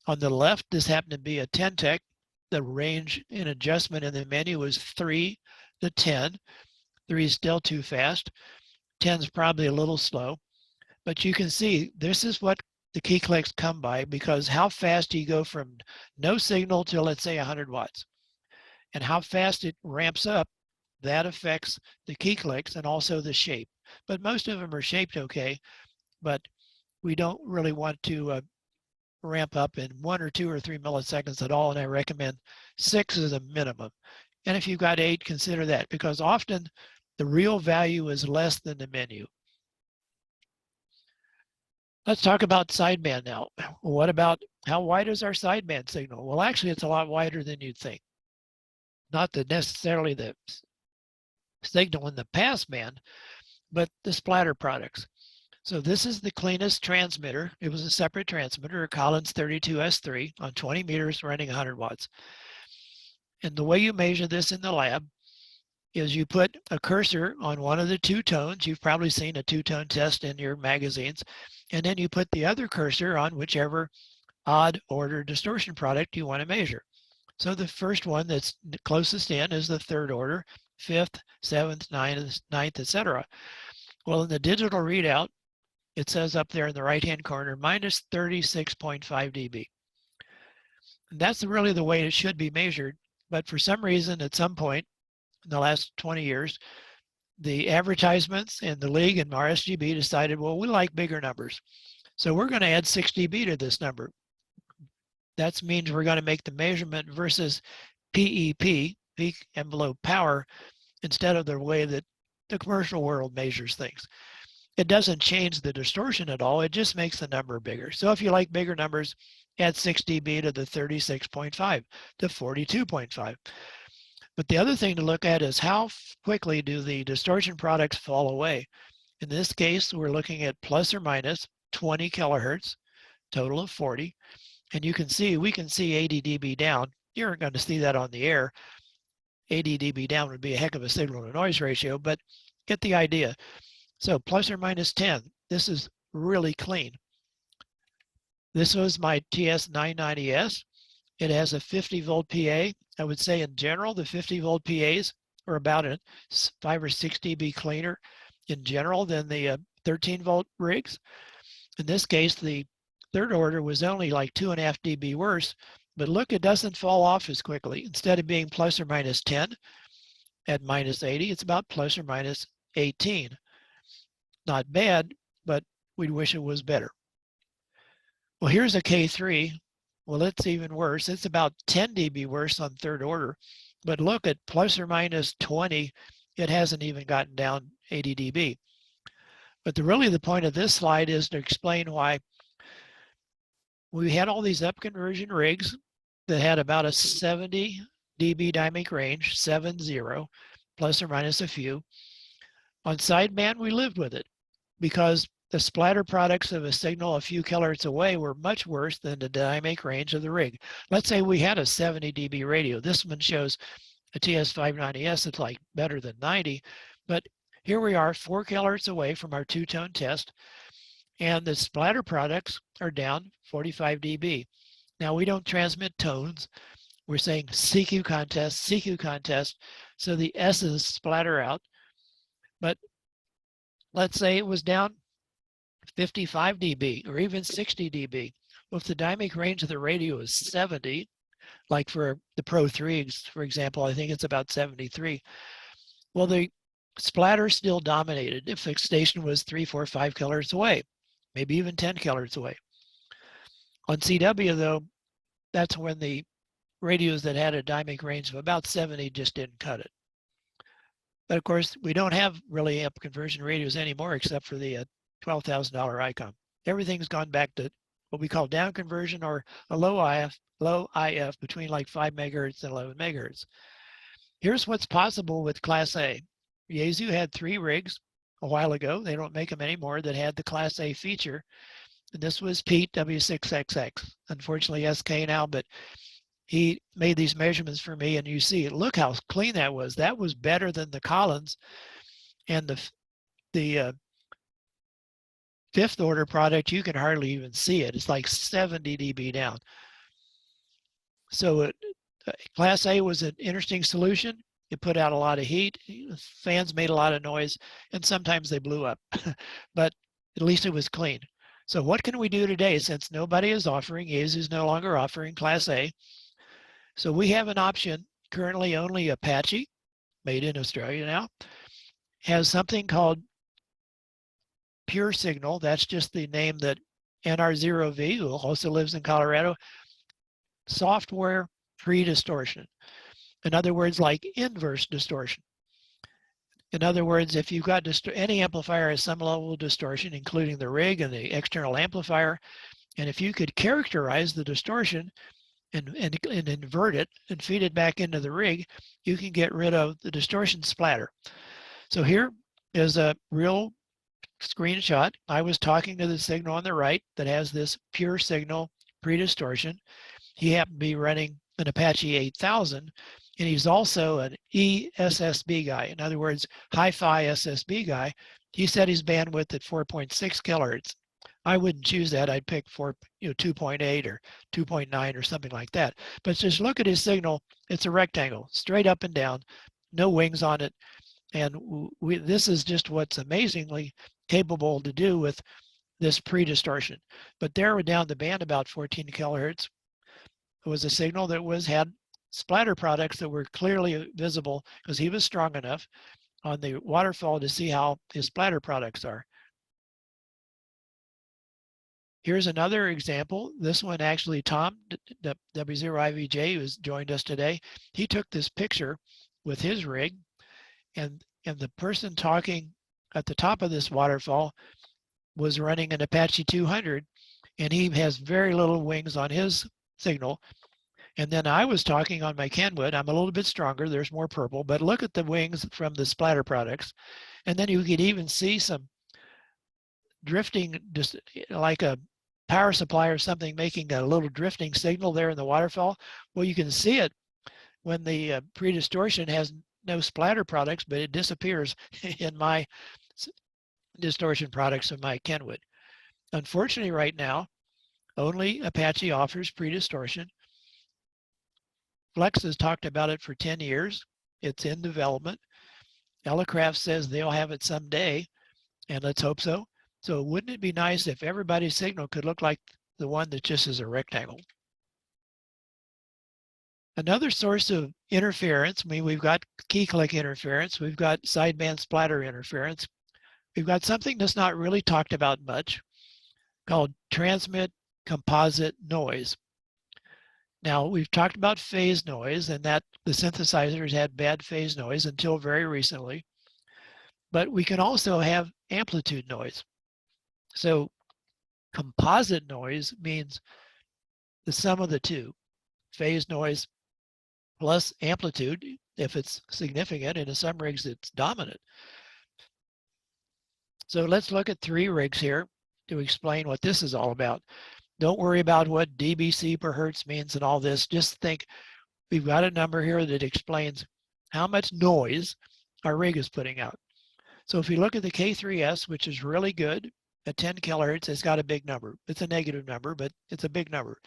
Speaker 3: On the left, this happened to be a 10 tech. The range in adjustment in the menu was 3 to 10. 3 is still too fast. 10 is probably a little slow, but you can see this is what the key clicks come by because how fast do you go from no signal to, let's say, 100 watts? And how fast it ramps up, that affects the key clicks and also the shape. But most of them are shaped okay, but we don't really want to ramp up in 1 or 2 or 3 milliseconds at all, and I recommend 6 as a minimum. And if you've got 8, consider that, because often the real value is less than the menu. Let's talk about sideband now. What about how wide is our sideband signal? Well, actually, it's a lot wider than you'd think. Not necessarily the signal in the passband, but the splatter products. So this is the cleanest transmitter. It was a separate transmitter, a Collins 32S3 on 20 meters running 100 watts. And the way you measure this in the lab is you put a cursor on one of the 2 tones. You've probably seen a 2-tone test in your magazines. And then you put the other cursor on whichever odd order distortion product you want to measure. So the first one that's closest in is the 3rd order, 5th, 7th, 9th, etc. Well, in the digital readout, it says up there in the right-hand corner, minus 36.5 dB. And that's really the way it should be measured. But for some reason, at some point in the last 20 years, the advertisements and the league and RSGB decided, well, we like bigger numbers. So we're going to add 6 dB to this number. That means we're going to make the measurement versus PEP, peak envelope power, instead of the way that the commercial world measures things. It doesn't change the distortion at all. It just makes the number bigger. So if you like bigger numbers, add 6 dB to the 36.5 to 42.5. But the other thing to look at is how quickly do the distortion products fall away. In this case, we're looking at plus or minus 20 kilohertz, total of 40. And you can see, we can see 80 dB down. You aren't going to see that on the air. 80 dB down would be a heck of a signal to noise ratio, but get the idea. So plus or minus 10, this is really clean. This was my TS990S. It has a 50 volt PA. I would say in general, the 50 volt PAs are about a 5 or 6 dB cleaner in general than the 13 volt rigs. In this case, the 3rd order was only like 2.5 dB worse, but look, it doesn't fall off as quickly. Instead of being plus or minus 10 at minus 80, it's about plus or minus 18. Not bad, but we'd wish it was better. Well, here's a K3. Well, it's even worse. It's about 10 dB worse on 3rd order, but look at plus or minus 20, it hasn't even gotten down 80 dB. But really the point of this slide is to explain why we had all these up conversion rigs that had about a 70 dB dynamic range, 70, plus or minus a few. On sideband, we lived with it because the splatter products of a signal a few kilohertz away were much worse than the dynamic range of the rig. Let's say we had a 70 dB radio. This one shows a TS590S that's like better than 90, but here we are 4 kilohertz away from our 2-tone test, and the splatter products are down 45 dB. Now we don't transmit tones. We're saying CQ contest, so the S's splatter out. But let's say it was down 55 dB or even 60 dB. Well, if the dynamic range of the radio is 70, like for the Pro 3s, for example, I think it's about 73. Well, the splatter still dominated if the station was 3, 4, 5 kilohertz away, maybe even 10 kilohertz away. On CW, though, that's when the radios that had a dynamic range of about 70 just didn't cut it. But of course, we don't have really amp conversion radios anymore except for the $12,000 Icom. Everything's gone back to what we call down conversion or a low IF between like 5 megahertz and 11 megahertz. Here's what's possible with Class A. Yaesu had 3 rigs a while ago. They don't make them anymore that had the Class A feature. And this was Pete W6XX. Unfortunately, SK now, but he made these measurements for me, and you see, look how clean that was. That was better than the Collins, and the 5th order product, you can hardly even see it. It's like 70 dB down. So Class A was an interesting solution. It put out a lot of heat. Fans made a lot of noise, and sometimes they blew up, but at least it was clean. So what can we do today since nobody is offering, Yaesu's no longer offering Class A? So we have an option, currently only Apache, made in Australia now, has something called Pure Signal. That's just the name that NR0V, who also lives in Colorado, software pre-distortion. In other words, like inverse distortion. In other words, if you've got any amplifier has some level of distortion, including the rig and the external amplifier, and if you could characterize the distortion and invert it and feed it back into the rig, you can get rid of the distortion splatter. So here is a real screenshot. I was talking to the signal on the right that has this pure signal pre-distortion. He happened to be running an Apache 8000, and he's also an ESSB guy. In other words, hi-fi SSB guy. He set his bandwidth at 4.6 kilohertz. I wouldn't choose that. I'd pick 2.8 or 2.9 or something like that. But just look at his signal. It's a rectangle, straight up and down, no wings on it. And this is just what's amazingly capable to do with this pre-distortion. But there, down the band, about 14 kilohertz, was a signal that had splatter products that were clearly visible because he was strong enough on the waterfall to see how his splatter products are. Here's another example. This one actually, Tom, W0IVJ, who's joined us today, he took this picture with his rig, and the person talking at the top of this waterfall was running an Apache 200, and he has very little wings on his signal. And then I was talking on my Kenwood. I'm a little bit stronger. There's more purple, but look at the wings from the splatter products. And then you could even see some drifting, just like a power supply or something making a little drifting signal there in the waterfall. Well, you can see it when the pre-distortion has no splatter products, but it disappears in my distortion products of my Kenwood. Unfortunately, right now, only Apache offers pre-distortion. Flex has talked about it for 10 years. It's in development. Elecraft says they'll have it someday, and let's hope so. So wouldn't it be nice if everybody's signal could look like the one that just is a rectangle? Another source of interference, we've got key click interference, we've got sideband splatter interference. We've got something that's not really talked about much called transmit composite noise. Now, we've talked about phase noise and that the synthesizers had bad phase noise until very recently, but we can also have amplitude noise. So composite noise means the sum of the two, phase noise plus amplitude, if it's significant, and in some rigs it's dominant. So let's look at 3 rigs here to explain what this is all about. Don't worry about what dBc per hertz means and all this. Just think we've got a number here that explains how much noise our rig is putting out. So if you look at the K3S, which is really good at 10 kilohertz, it's got a big number. It's a negative number, but it's a big number.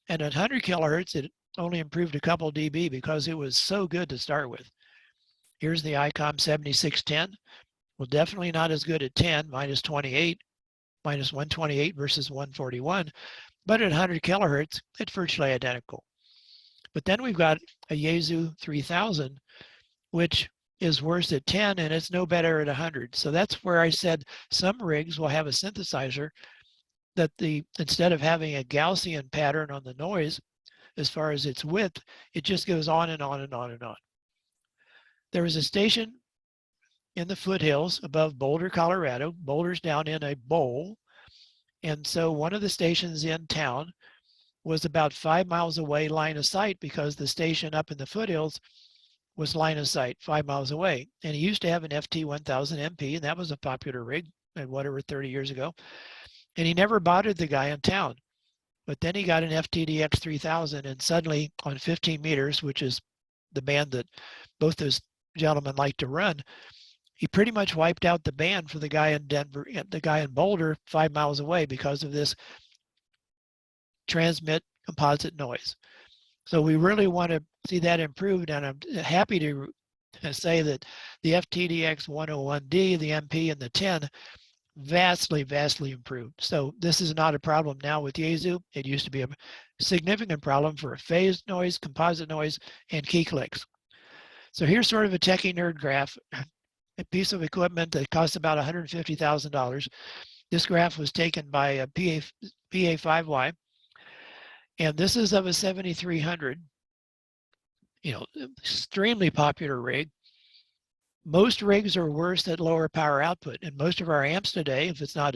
Speaker 3: And at 100 kilohertz, it only improved a couple dB because it was so good to start with. Here's the Icom 7610. Well, definitely not as good at 10, minus 28, minus 128 versus 141. But at 100 kilohertz, it's virtually identical. But then we've got a Yaesu 3000, which is worse at 10 and it's no better at 100. So that's where I said some rigs will have a synthesizer that instead of having a Gaussian pattern on the noise, as far as its width, it just goes on and on and on and on. There was a station in the foothills above Boulder, Colorado. Boulder's down in a bowl. And so one of the stations in town was about 5 miles away line of sight because the station up in the foothills was line of sight 5 miles away. And he used to have an FT1000MP, and that was a popular rig, whatever, 30 years ago. And he never bothered the guy in town. But then he got an FTDX 3000, and suddenly on 15 meters, which is the band that both those gentlemen like to run, he pretty much wiped out the band for the guy in Denver, the guy in Boulder 5 miles away because of this transmit composite noise. So we really want to see that improved, and I'm happy to say that the FTDX 101D, the MP, and the 10 vastly, vastly improved. So this is not a problem now with Yaesu. It used to be a significant problem for phase noise, composite noise, and key clicks. So here's sort of a techie nerd graph, a piece of equipment that costs about $150,000. This graph was taken by a PA5Y, and this is of a 7300, extremely popular rig. Most rigs are worse at lower power output, and most of our amps today, if it's not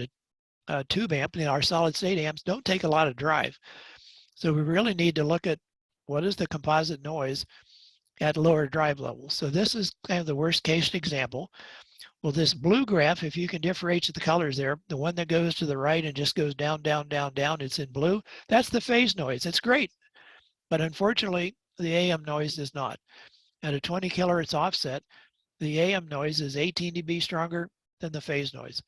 Speaker 3: a tube amp, our solid state amps don't take a lot of drive. So we really need to look at what is the composite noise at lower drive levels. So this is kind of the worst case example. Well, this blue graph, if you can differentiate the colors there, the one that goes to the right and just goes down, down, down, down, it's in blue. That's the phase noise. It's great. But unfortunately, the AM noise is not. At a 20 kilohertz offset, the AM noise is 18 dB stronger than the phase noise.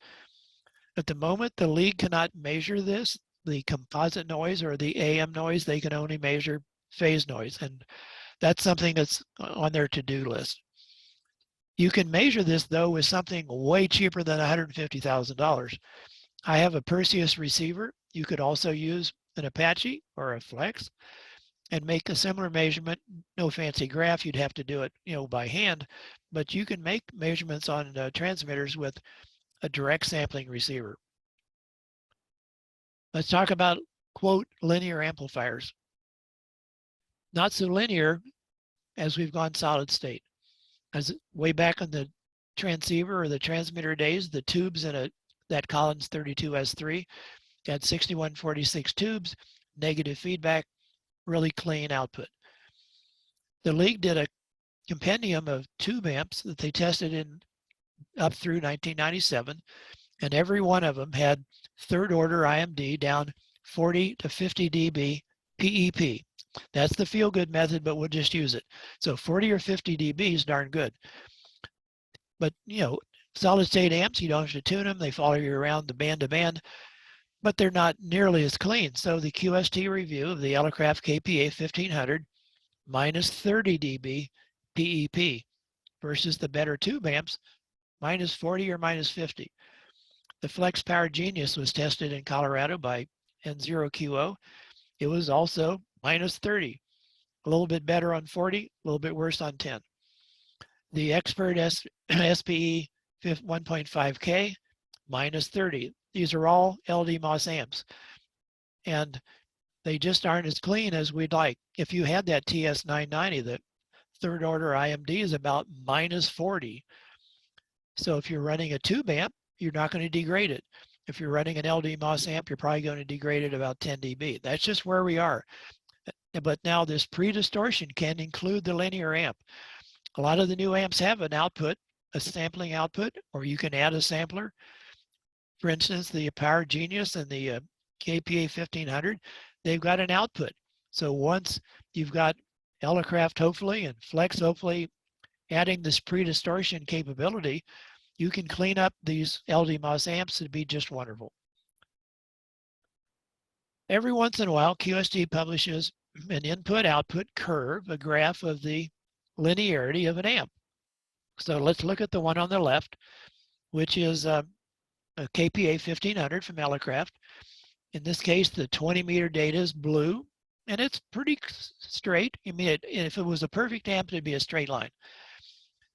Speaker 3: At the moment, the league cannot measure this, the composite noise or the AM noise. They can only measure phase noise. And that's something that's on their to-do list. You can measure this, though, with something way cheaper than $150,000. I have a Perseus receiver. You could also use an Apache or a Flex and make a similar measurement. No fancy graph. You'd have to do it, by hand. But you can make measurements on transmitters with a direct sampling receiver. Let's talk about, quote, linear amplifiers. Not so linear as we've gone solid state. As way back in the transceiver or the transmitter days, the tubes in that Collins 32S3 had 6146 tubes, negative feedback, really clean output. The league did a compendium of tube amps that they tested in up through 1997, and every one of them had third order IMD down 40 to 50 dB PEP. That's the feel good method, but we'll just use it. So 40 or 50 dB is darn good. But, solid state amps, you don't have to tune them. They follow you around the band to band, but they're not nearly as clean. So the QST review of the Elecraft KPA 1500 minus 30 dB PEP versus the better tube amps minus 40 or minus 50. The Flex Power Genius was tested in Colorado by N0QO. It was also minus 30, a little bit better on 40, a little bit worse on 10. The Expert SPE 1.5K, minus 30. These are all LD MOS amps, and they just aren't as clean as we'd like. If you had that TS990, the third order IMD is about minus 40. So if you're running a tube amp, you're not going to degrade it. If you're running an LD MOS amp, you're probably going to degrade it about 10 dB. That's just where we are. But now this pre-distortion can include the linear amp. A lot of the new amps have an output, a sampling output, or you can add a sampler. For instance, the Power Genius and the KPA 1500, they've got an output. So once you've got Elecraft hopefully and Flex hopefully adding this pre-distortion capability, you can clean up these LD MOS amps and be just wonderful. Every once in a while, QST publishes an input-output curve, a graph of the linearity of an amp. So let's look at the one on the left, which is a KPA 1500 from Elecraft. In this case, the 20-meter data is blue, and it's pretty straight. I mean, if it was a perfect amp, it'd be a straight line.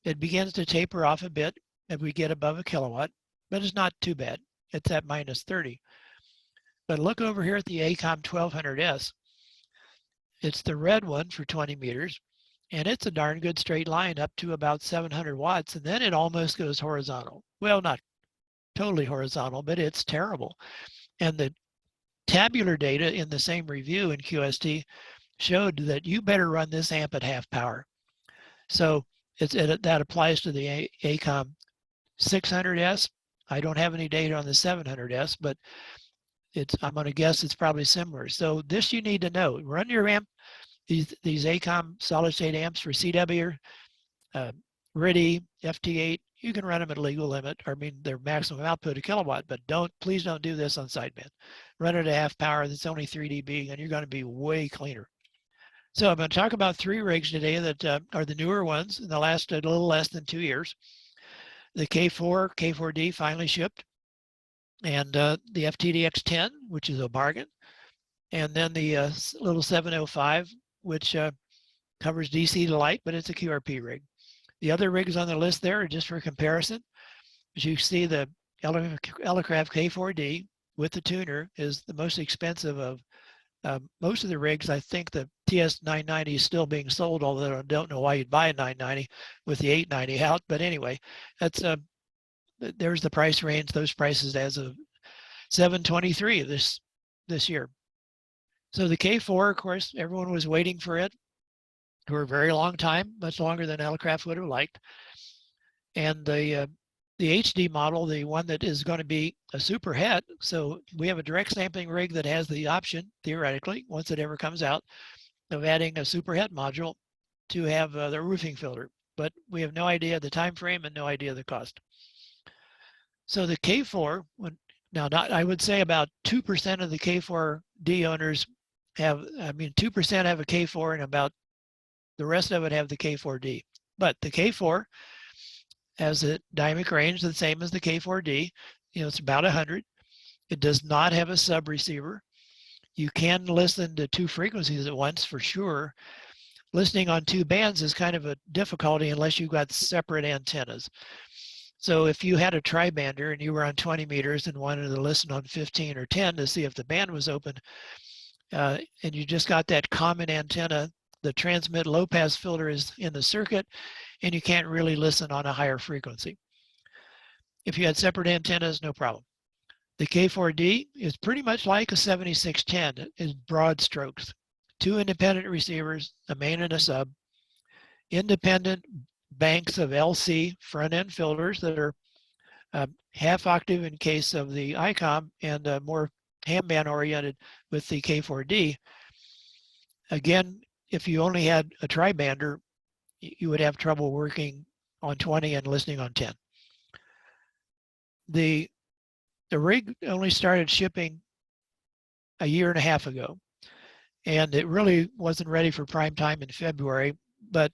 Speaker 3: It begins to taper off a bit if we get above a kilowatt, but it's not too bad. It's at minus 30. But look over here at the Icom 1200S. It's the red one for 20 meters, and it's a darn good straight line up to about 700 watts, and then it almost goes horizontal. Well, not totally horizontal, but it's terrible. And the tabular data in the same review in QST showed that you better run this amp at half power. So that applies to the Icom 600S. I don't have any data on the 700S, but I'm going to guess it's probably similar. So this you need to know. Run your amp, these Icom solid state amps for CW, RIDI, FT8. You can run them at legal limit, or their maximum output a kilowatt, but please don't do this on sideband. Run it at half power. That's only 3 dB, and you're going to be way cleaner. So I'm going to talk about 3 rigs today that are the newer ones in the last a little less than 2 years. The K4D finally shipped, and the FTDX10, which is a bargain, and then the little 705, which covers DC to light, but it's a QRP rig. The other rigs on the list there are just for comparison. As you see, the Elecraft K4D with the tuner is the most expensive of most of the rigs. I think the TS990 is still being sold, although I don't know why you'd buy a 990 with the 890 out. But anyway, that's there's the price range, those prices as of 7/23 this year. So the K4, of course, everyone was waiting for it for a very long time, much longer than Elecraft would have liked. And the HD model, the one that is going to be a super het. So we have a direct sampling rig that has the option, theoretically, once it ever comes out, of adding a super het module to have the roofing filter. But we have no idea the time frame and no idea the cost. So the K4, I would say about 2% of the K4D owners have, 2% have a K4 and about the rest of it have the K4D. But the K4 has a dynamic range the same as the K4D. It's about 100. It does not have a sub receiver. You can listen to two frequencies at once for sure. Listening on two bands is kind of a difficulty unless you've got separate antennas. So if you had a tri-bander and you were on 20 meters and wanted to listen on 15 or 10 to see if the band was open, and you just got that common antenna, the transmit low pass filter is in the circuit and you can't really listen on a higher frequency. If you had separate antennas, no problem. The K4D is pretty much like a 7610, is broad strokes. Two independent receivers, a main and a sub, independent banks of LC front end filters that are half octave in case of the Icom and more ham band oriented with the K4D. Again, if you only had a tri-bander, you would have trouble working on 20 and listening on 10. The rig only started shipping a year and a half ago, and it really wasn't ready for prime time in February, but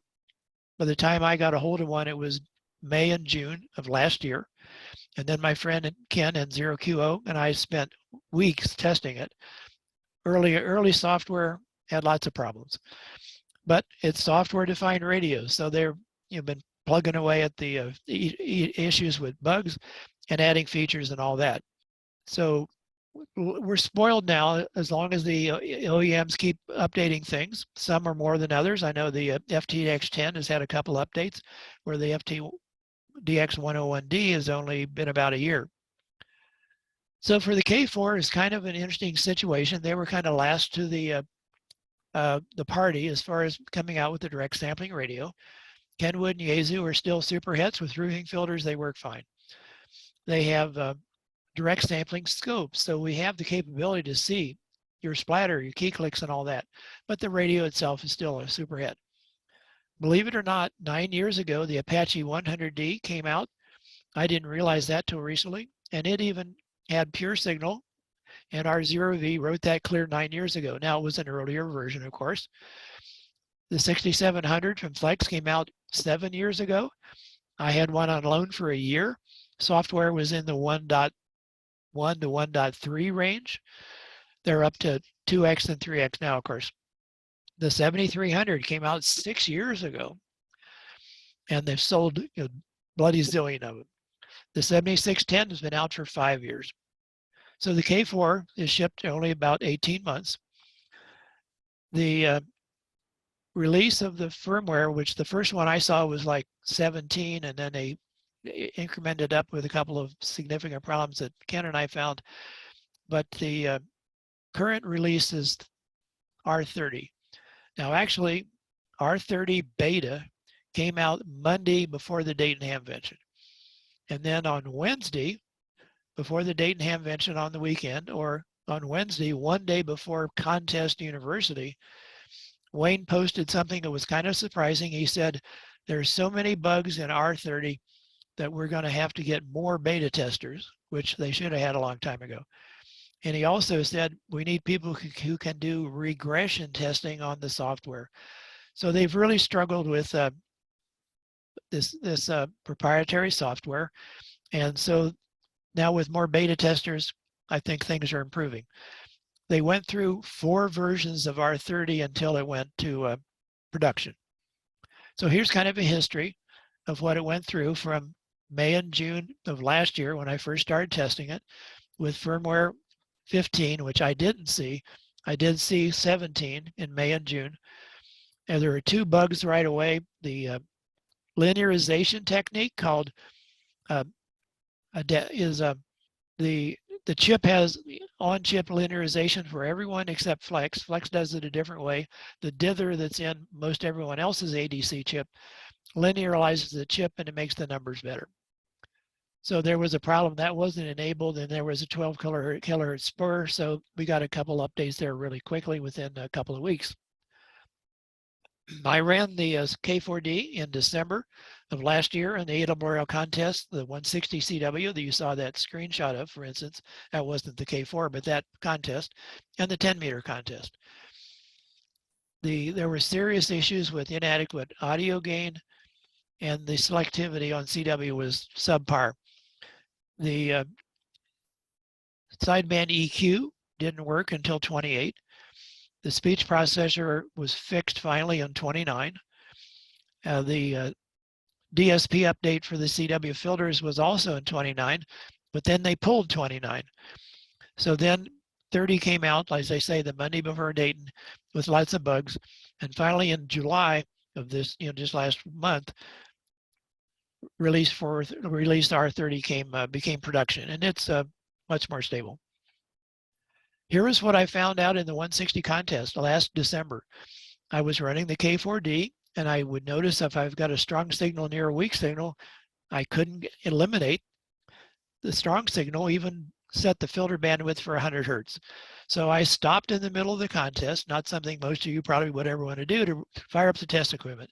Speaker 3: by the time I got a hold of one, it was May and June of last year. And then my friend Ken and 0QO and I spent weeks testing it. Early software had lots of problems, but it's software-defined radio, so they've been plugging away at the issues with bugs and adding features and all that. So we're spoiled now as long as the OEMs keep updating things. Some are more than others. I know the FTX10 has had a couple updates where the FTDX101D has only been about a year. So for the K4 is kind of an interesting situation. They were kind of last to the party as far as coming out with the direct sampling radio. Kenwood and Yaesu are still super hets with roofing filters. They work fine. They have direct sampling scopes, so we have the capability to see your splatter, your key clicks, and all that. But the radio itself is still a super het. Believe it or not, 9 years ago, the Apache 100D came out. I didn't realize that till recently, and it even had pure signal. And our 0V wrote that clear 9 years ago. Now, it was an earlier version, of course. The 6700 from Flex came out 7 years ago. I had one on loan for a year. Software was in the 1.1 to 1.3 range. They're up to 2x and 3x now, of course. The 7300 came out 6 years ago, and they've sold bloody zillion of them. The 7610 has been out for 5 years. So the K4 is shipped only about 18 months. The release of the firmware, which the first one I saw was like 17, and then they incremented up with a couple of significant problems that Ken and I found. But the current release is R30. Now, actually, R30 beta came out Monday before the Dayton Hamvention. And then on Wednesday, before the Dayton Hamvention on the weekend, or on Wednesday, one day before Contest University, Wayne posted something that was kind of surprising. He said, there's so many bugs in R30 that we're going to have to get more beta testers, which they should have had a long time ago. And he also said, we need people who can do regression testing on the software. So they've really struggled with this proprietary software. And so now with more beta testers, I think things are improving. They went through 4 versions of R30 until it went to production. So here's kind of a history of what it went through from May and June of last year when I first started testing it with firmware 15, which I didn't see. I did see 17 in May and June. And there were two bugs right away. The linearization technique called the chip has on-chip linearization for everyone except Flex. Flex does it a different way. The dither that's in most everyone else's ADC chip linearizes the chip and it makes the numbers better. So there was a problem that wasn't enabled, and there was a 12 kilohertz spur. So we got a couple updates there really quickly within a couple of weeks. I ran the K4D in December of last year in the AWRL contest, the 160 CW that you saw that screenshot of, for instance. That wasn't the K4, but that contest, and the 10-meter contest. There were serious issues with inadequate audio gain, and the selectivity on CW was subpar. The sideband EQ didn't work until 28. The speech processor was fixed finally on 29. The DSP update for the CW filters was also in 29, but then they pulled 29. So then 30 came out, as I say, the Monday before Dayton with lots of bugs. And finally in July of this, just last month, release R30 became production, and it's much more stable. Here is what I found out in the 160 contest last December. I was running the K4D, and I would notice if I've got a strong signal near a weak signal, I couldn't eliminate the strong signal, even set the filter bandwidth for 100 hertz. So I stopped in the middle of the contest, not something most of you probably would ever want to do, to fire up the test equipment.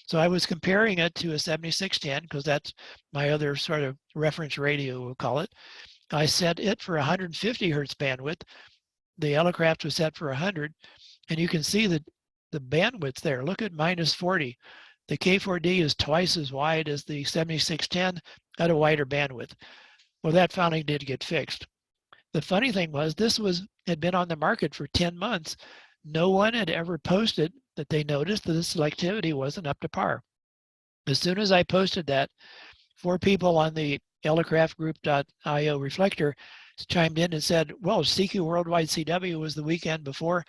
Speaker 3: So I was comparing it to a 7610, because that's my other sort of reference radio, we'll call it. I set it for 150 hertz bandwidth. The Elecraft was set for 100, and you can see that the bandwidth there. Look at -40. The K4D is twice as wide as the 7610 at a wider bandwidth. Well, that finally did get fixed. The funny thing was, this had been on the market for 10 months. No one had ever posted that they noticed that the selectivity wasn't up to par. As soon as I posted that, 4 people on the elecraftgroup.io reflector chimed in and said, well, CQ Worldwide CW was the weekend before,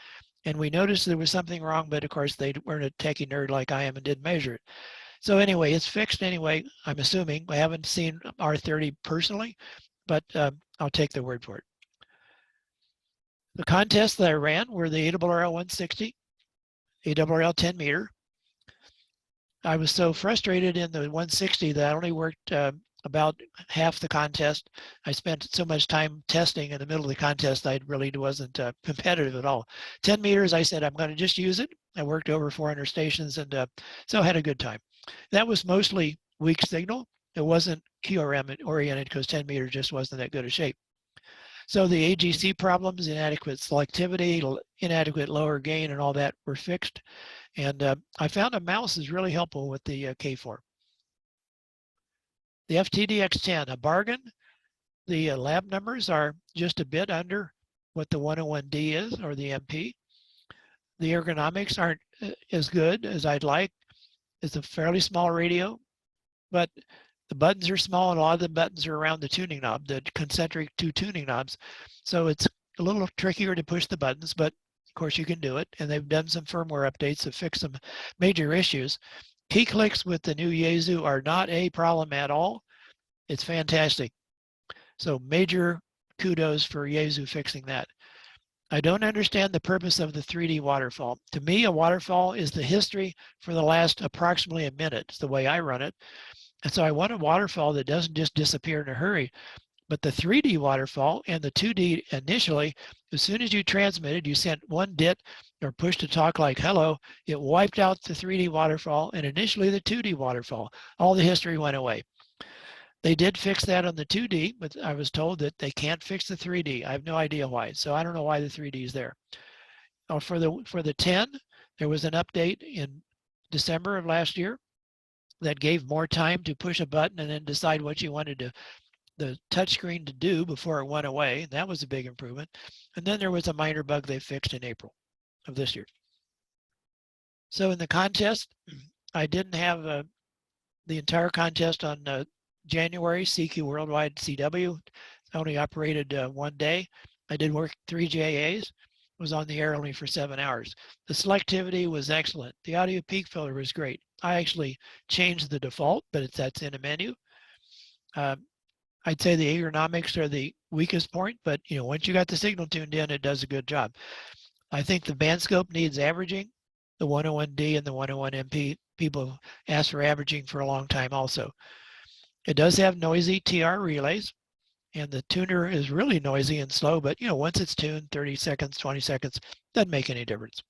Speaker 3: and we noticed there was something wrong, but of course they weren't a techie nerd like I am and didn't measure it. So anyway, it's fixed anyway, I'm assuming. I haven't seen R30 personally, but I'll take the word for it. The contests that I ran were the AWRL 160, AWRL 10 meter. I was so frustrated in the 160 that I only worked about half the contest. I spent so much time testing in the middle of the contest, I really wasn't competitive at all. 10 meters, I said, I'm going to just use it. I worked over 400 stations, and so I had a good time. That was mostly weak signal. It wasn't QRM oriented, because 10 meters just wasn't that good a shape. So the AGC problems, inadequate selectivity, inadequate lower gain, and all that were fixed. And I found a mouse is really helpful with the K4. The FTDX10, a bargain. The lab numbers are just a bit under what the 101D is, or the MP. The ergonomics aren't as good as I'd like. It's a fairly small radio, but the buttons are small, and a lot of the buttons are around the tuning knob, the concentric 2 tuning knobs. So it's a little trickier to push the buttons, but of course you can do it. And they've done some firmware updates to fix some major issues. Key clicks with the new Yaesu are not a problem at all. It's fantastic. So major kudos for Yaesu fixing that. I don't understand the purpose of the 3D waterfall. To me, a waterfall is the history for the last approximately a minute. It's the way I run it. And so I want a waterfall that doesn't just disappear in a hurry. But the 3D waterfall and the 2D initially, as soon as you transmitted, you sent one DIT or push to talk like hello, it wiped out the 3D waterfall and initially the 2D waterfall. All the history went away. They did fix that on the 2D, but I was told that they can't fix the 3D. I have no idea why. So I don't know why the 3D is there. For the 10, there was an update in December of last year that gave more time to push a button and then decide what you wanted the touchscreen to do before it went away. That was a big improvement. And then there was a minor bug they fixed in April of this year. So in the contest, I didn't have the entire contest on January, CQ Worldwide CW, only operated 1 day. I did work 3 JAs, was on the air only for 7 hours. The selectivity was excellent. The audio peak filter was great. I actually changed the default, but that's in a menu. I'd say the ergonomics are the weakest point, but once you got the signal tuned in, it does a good job. I think the band scope needs averaging. The 101D and the 101MP, people ask for averaging for a long time also. It does have noisy TR relays, and the tuner is really noisy and slow, but once it's tuned, 30 seconds, 20 seconds, doesn't make any difference.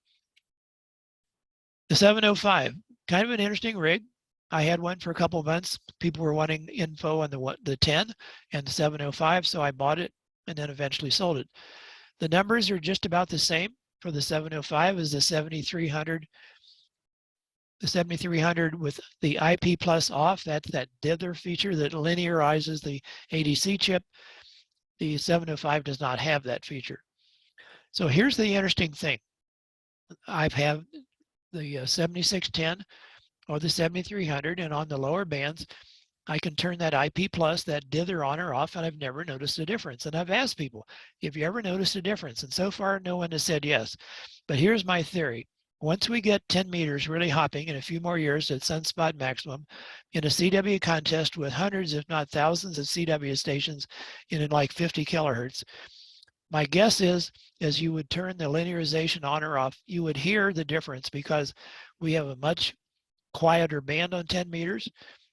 Speaker 3: The 705, kind of an interesting rig. I had one for a couple of months. People were wanting info on the 10 and the 705, so I bought it and then eventually sold it. The numbers are just about the same for the 705 as the 7300. The 7300 with the IP plus off, that's that dither feature that linearizes the ADC chip. The 705 does not have that feature. So here's the interesting thing. I have the 7610 or the 7300, and on the lower bands, I can turn that IP plus, that dither on or off, and I've never noticed a difference. And I've asked people, if you ever noticed a difference? And so far, no one has said yes. But here's my theory. Once we get 10 meters really hopping in a few more years at sunspot maximum in a CW contest with hundreds, if not thousands of CW stations in like 50 kilohertz, my guess is, as you would turn the linearization on or off, you would hear the difference because we have a much quieter band on 10 meters.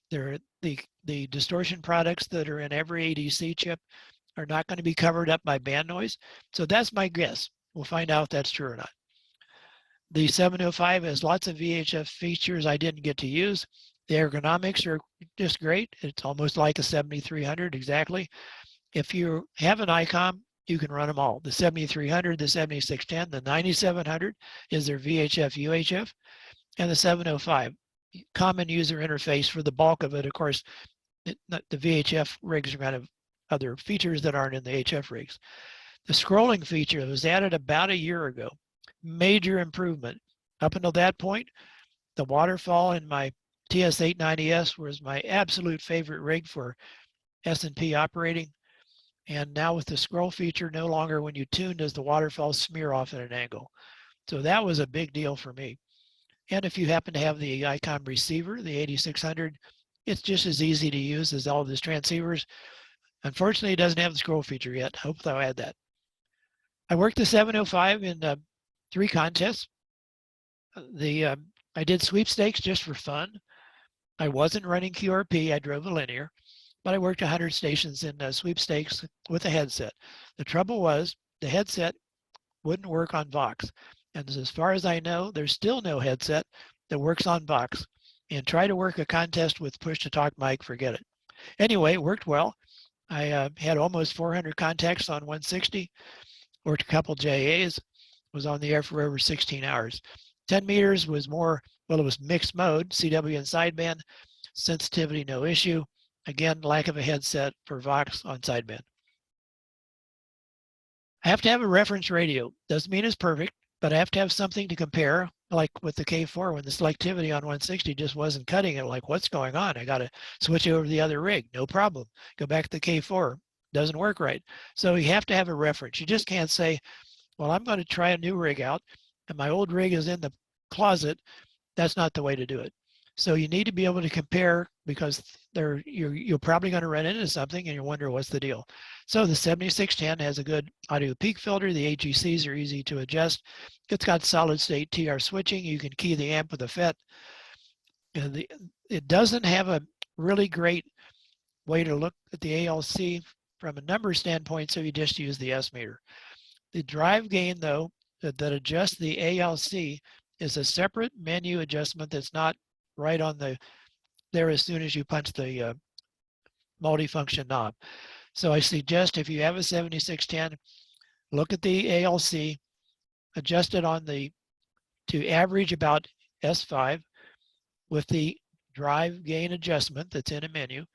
Speaker 3: There, the distortion products that are in every ADC chip are not going to be covered up by band noise. So that's my guess. We'll find out if that's true or not. The 705 has lots of VHF features I didn't get to use. The ergonomics are just great. It's almost like a 7300 exactly. If you have an Icom, you can run them all. The 7300, the 7610, the 9700 is their VHF UHF, and the 705. Common user interface for the bulk of it. Of course, the VHF rigs are kind of other features that aren't in the HF rigs. The scrolling feature was added about a year ago. Major improvement. Up until that point, the waterfall in my TS890S was my absolute favorite rig for S&P operating. And now with the scroll feature, no longer when you tune does the waterfall smear off at an angle. So that was a big deal for me. And if you happen to have the Icom receiver, the 8600, it's just as easy to use as all of these transceivers. Unfortunately, it doesn't have the scroll feature yet. Hope they'll add that. I worked the 705 in 3 contests. I did sweepstakes just for fun. I wasn't running QRP, I drove a linear, but I worked 100 stations in sweepstakes with a headset. The trouble was the headset wouldn't work on Vox. And as far as I know, there's still no headset that works on Vox. And try to work a contest with push-to-talk mic, forget it. Anyway, it worked well. I had almost 400 contacts on 160, worked a couple JAs, was on the air for over 16 hours. 10 meters was more, well, it was mixed mode, CW and sideband, sensitivity, no issue. Again, lack of a headset for Vox on sideband. I have to have a reference radio. Doesn't mean it's perfect, but I have to have something to compare, like with the K4 when the selectivity on 160 just wasn't cutting it. Like, what's going on? I got to switch over to the other rig. No problem. Go back to the K4. Doesn't work right. So you have to have a reference. You just can't say, well, I'm going to try a new rig out and my old rig is in the closet. That's not the way to do it. So you need to be able to compare because you're probably going to run into something and you wonder what's the deal. So the 7610 has a good audio peak filter. The AGCs are easy to adjust. It's got solid state TR switching. You can key the amp with a FET. And it doesn't have a really great way to look at the ALC from a number standpoint, so you just use the S meter. The drive gain, though, that adjusts the ALC is a separate menu adjustment that's not right on there as soon as you punch the multifunction knob. So I suggest if you have a 7610, look at the ALC, adjust it on to average about S5 with the drive gain adjustment that's in a menu,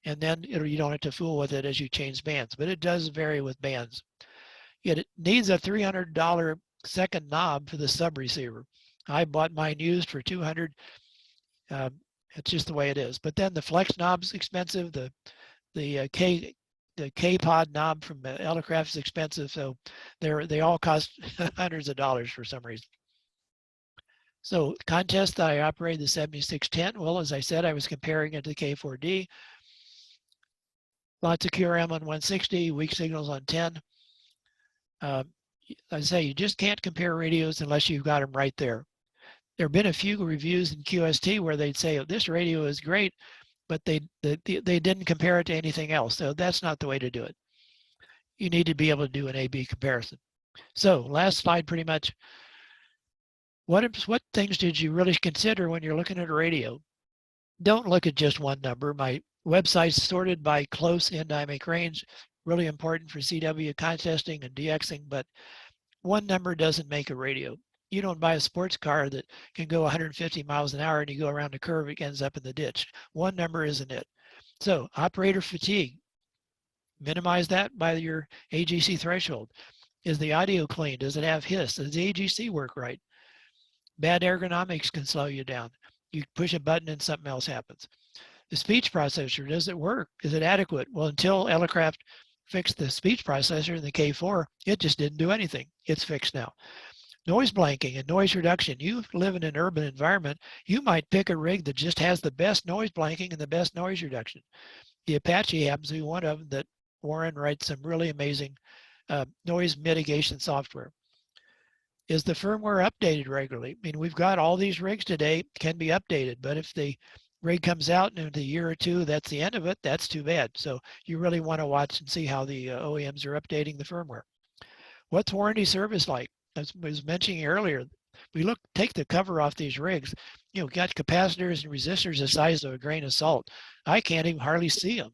Speaker 3: and then you don't have to fool with it as you change bands, but it does vary with bands. Yet it needs a $300 second knob for the sub receiver. I bought mine used for $200. It's just the way it is. But then the flex knob's expensive. The K-pod knob from Elecraft is expensive. So they all cost hundreds of dollars for some reason. So contest that I operated the 7610. Well, as I said, I was comparing it to the K4D. Lots of QRM on 160, weak signals on 10. I say you just can't compare radios unless you've got them right there. There have been a few reviews in QST where they'd say, oh, this radio is great, but they didn't compare it to anything else. So that's not the way to do it. You need to be able to do an A-B comparison. So last slide, pretty much. What things did you really consider when you're looking at a radio? Don't look at just one number. My website's sorted by close end dynamic range, really important for CW contesting and DXing, but one number doesn't make a radio. You don't buy a sports car that can go 150 miles an hour and you go around a curve, it ends up in the ditch. One number isn't it. So operator fatigue, minimize that by your AGC threshold. Is the audio clean? Does it have hiss? Does the AGC work right? Bad ergonomics can slow you down. You push a button and something else happens. The speech processor, does it work? Is it adequate? Well, until Elecraft fixed the speech processor in the K4, it just didn't do anything. It's fixed now. Noise blanking and noise reduction. You live in an urban environment, you might pick a rig that just has the best noise blanking and the best noise reduction. The Apache happens to be one of them that Warren writes some really amazing noise mitigation software. Is the firmware updated regularly? I mean, we've got all these rigs today, can be updated, but if the rig comes out in a year or two, that's the end of it, that's too bad. So you really want to watch and see how the OEMs are updating the firmware. What's warranty service like? As I was mentioning earlier, we take the cover off these rigs, you know, got capacitors and resistors the size of a grain of salt. I can't even hardly see them.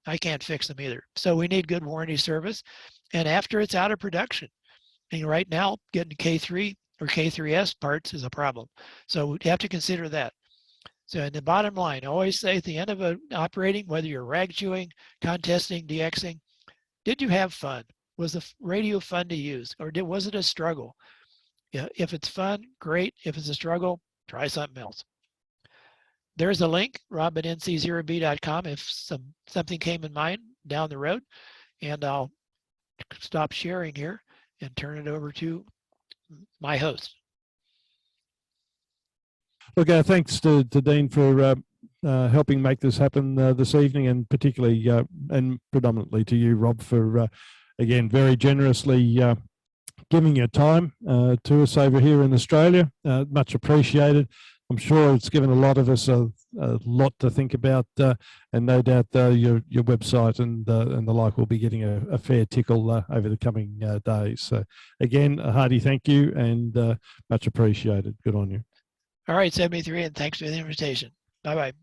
Speaker 3: I can't fix them either. So we need good warranty service. And after it's out of production, and right now getting K3 or K3S parts is a problem. So we have to consider that. So in the bottom line, I always say at the end of an operating, whether you're rag chewing, contesting, DXing, did you have fun? Was the radio fun to use, or was it a struggle? Yeah, if it's fun, great. If it's a struggle, try something else. There's a link, rob@nc0b.com, if something came in mind down the road. And I'll stop sharing here and turn it over to my host.
Speaker 1: Look, thanks to Dean for helping make this happen this evening, and particularly and predominantly to you, Rob, for again very generously giving your time to us over here in Australia. Much appreciated. I'm sure it's given a lot of us a lot to think about, and no doubt your website and the like will be getting a fair tickle over the coming days. So again, a hearty thank you, and much appreciated. Good on you.
Speaker 3: All right, 73, and thanks for the invitation. Bye-bye.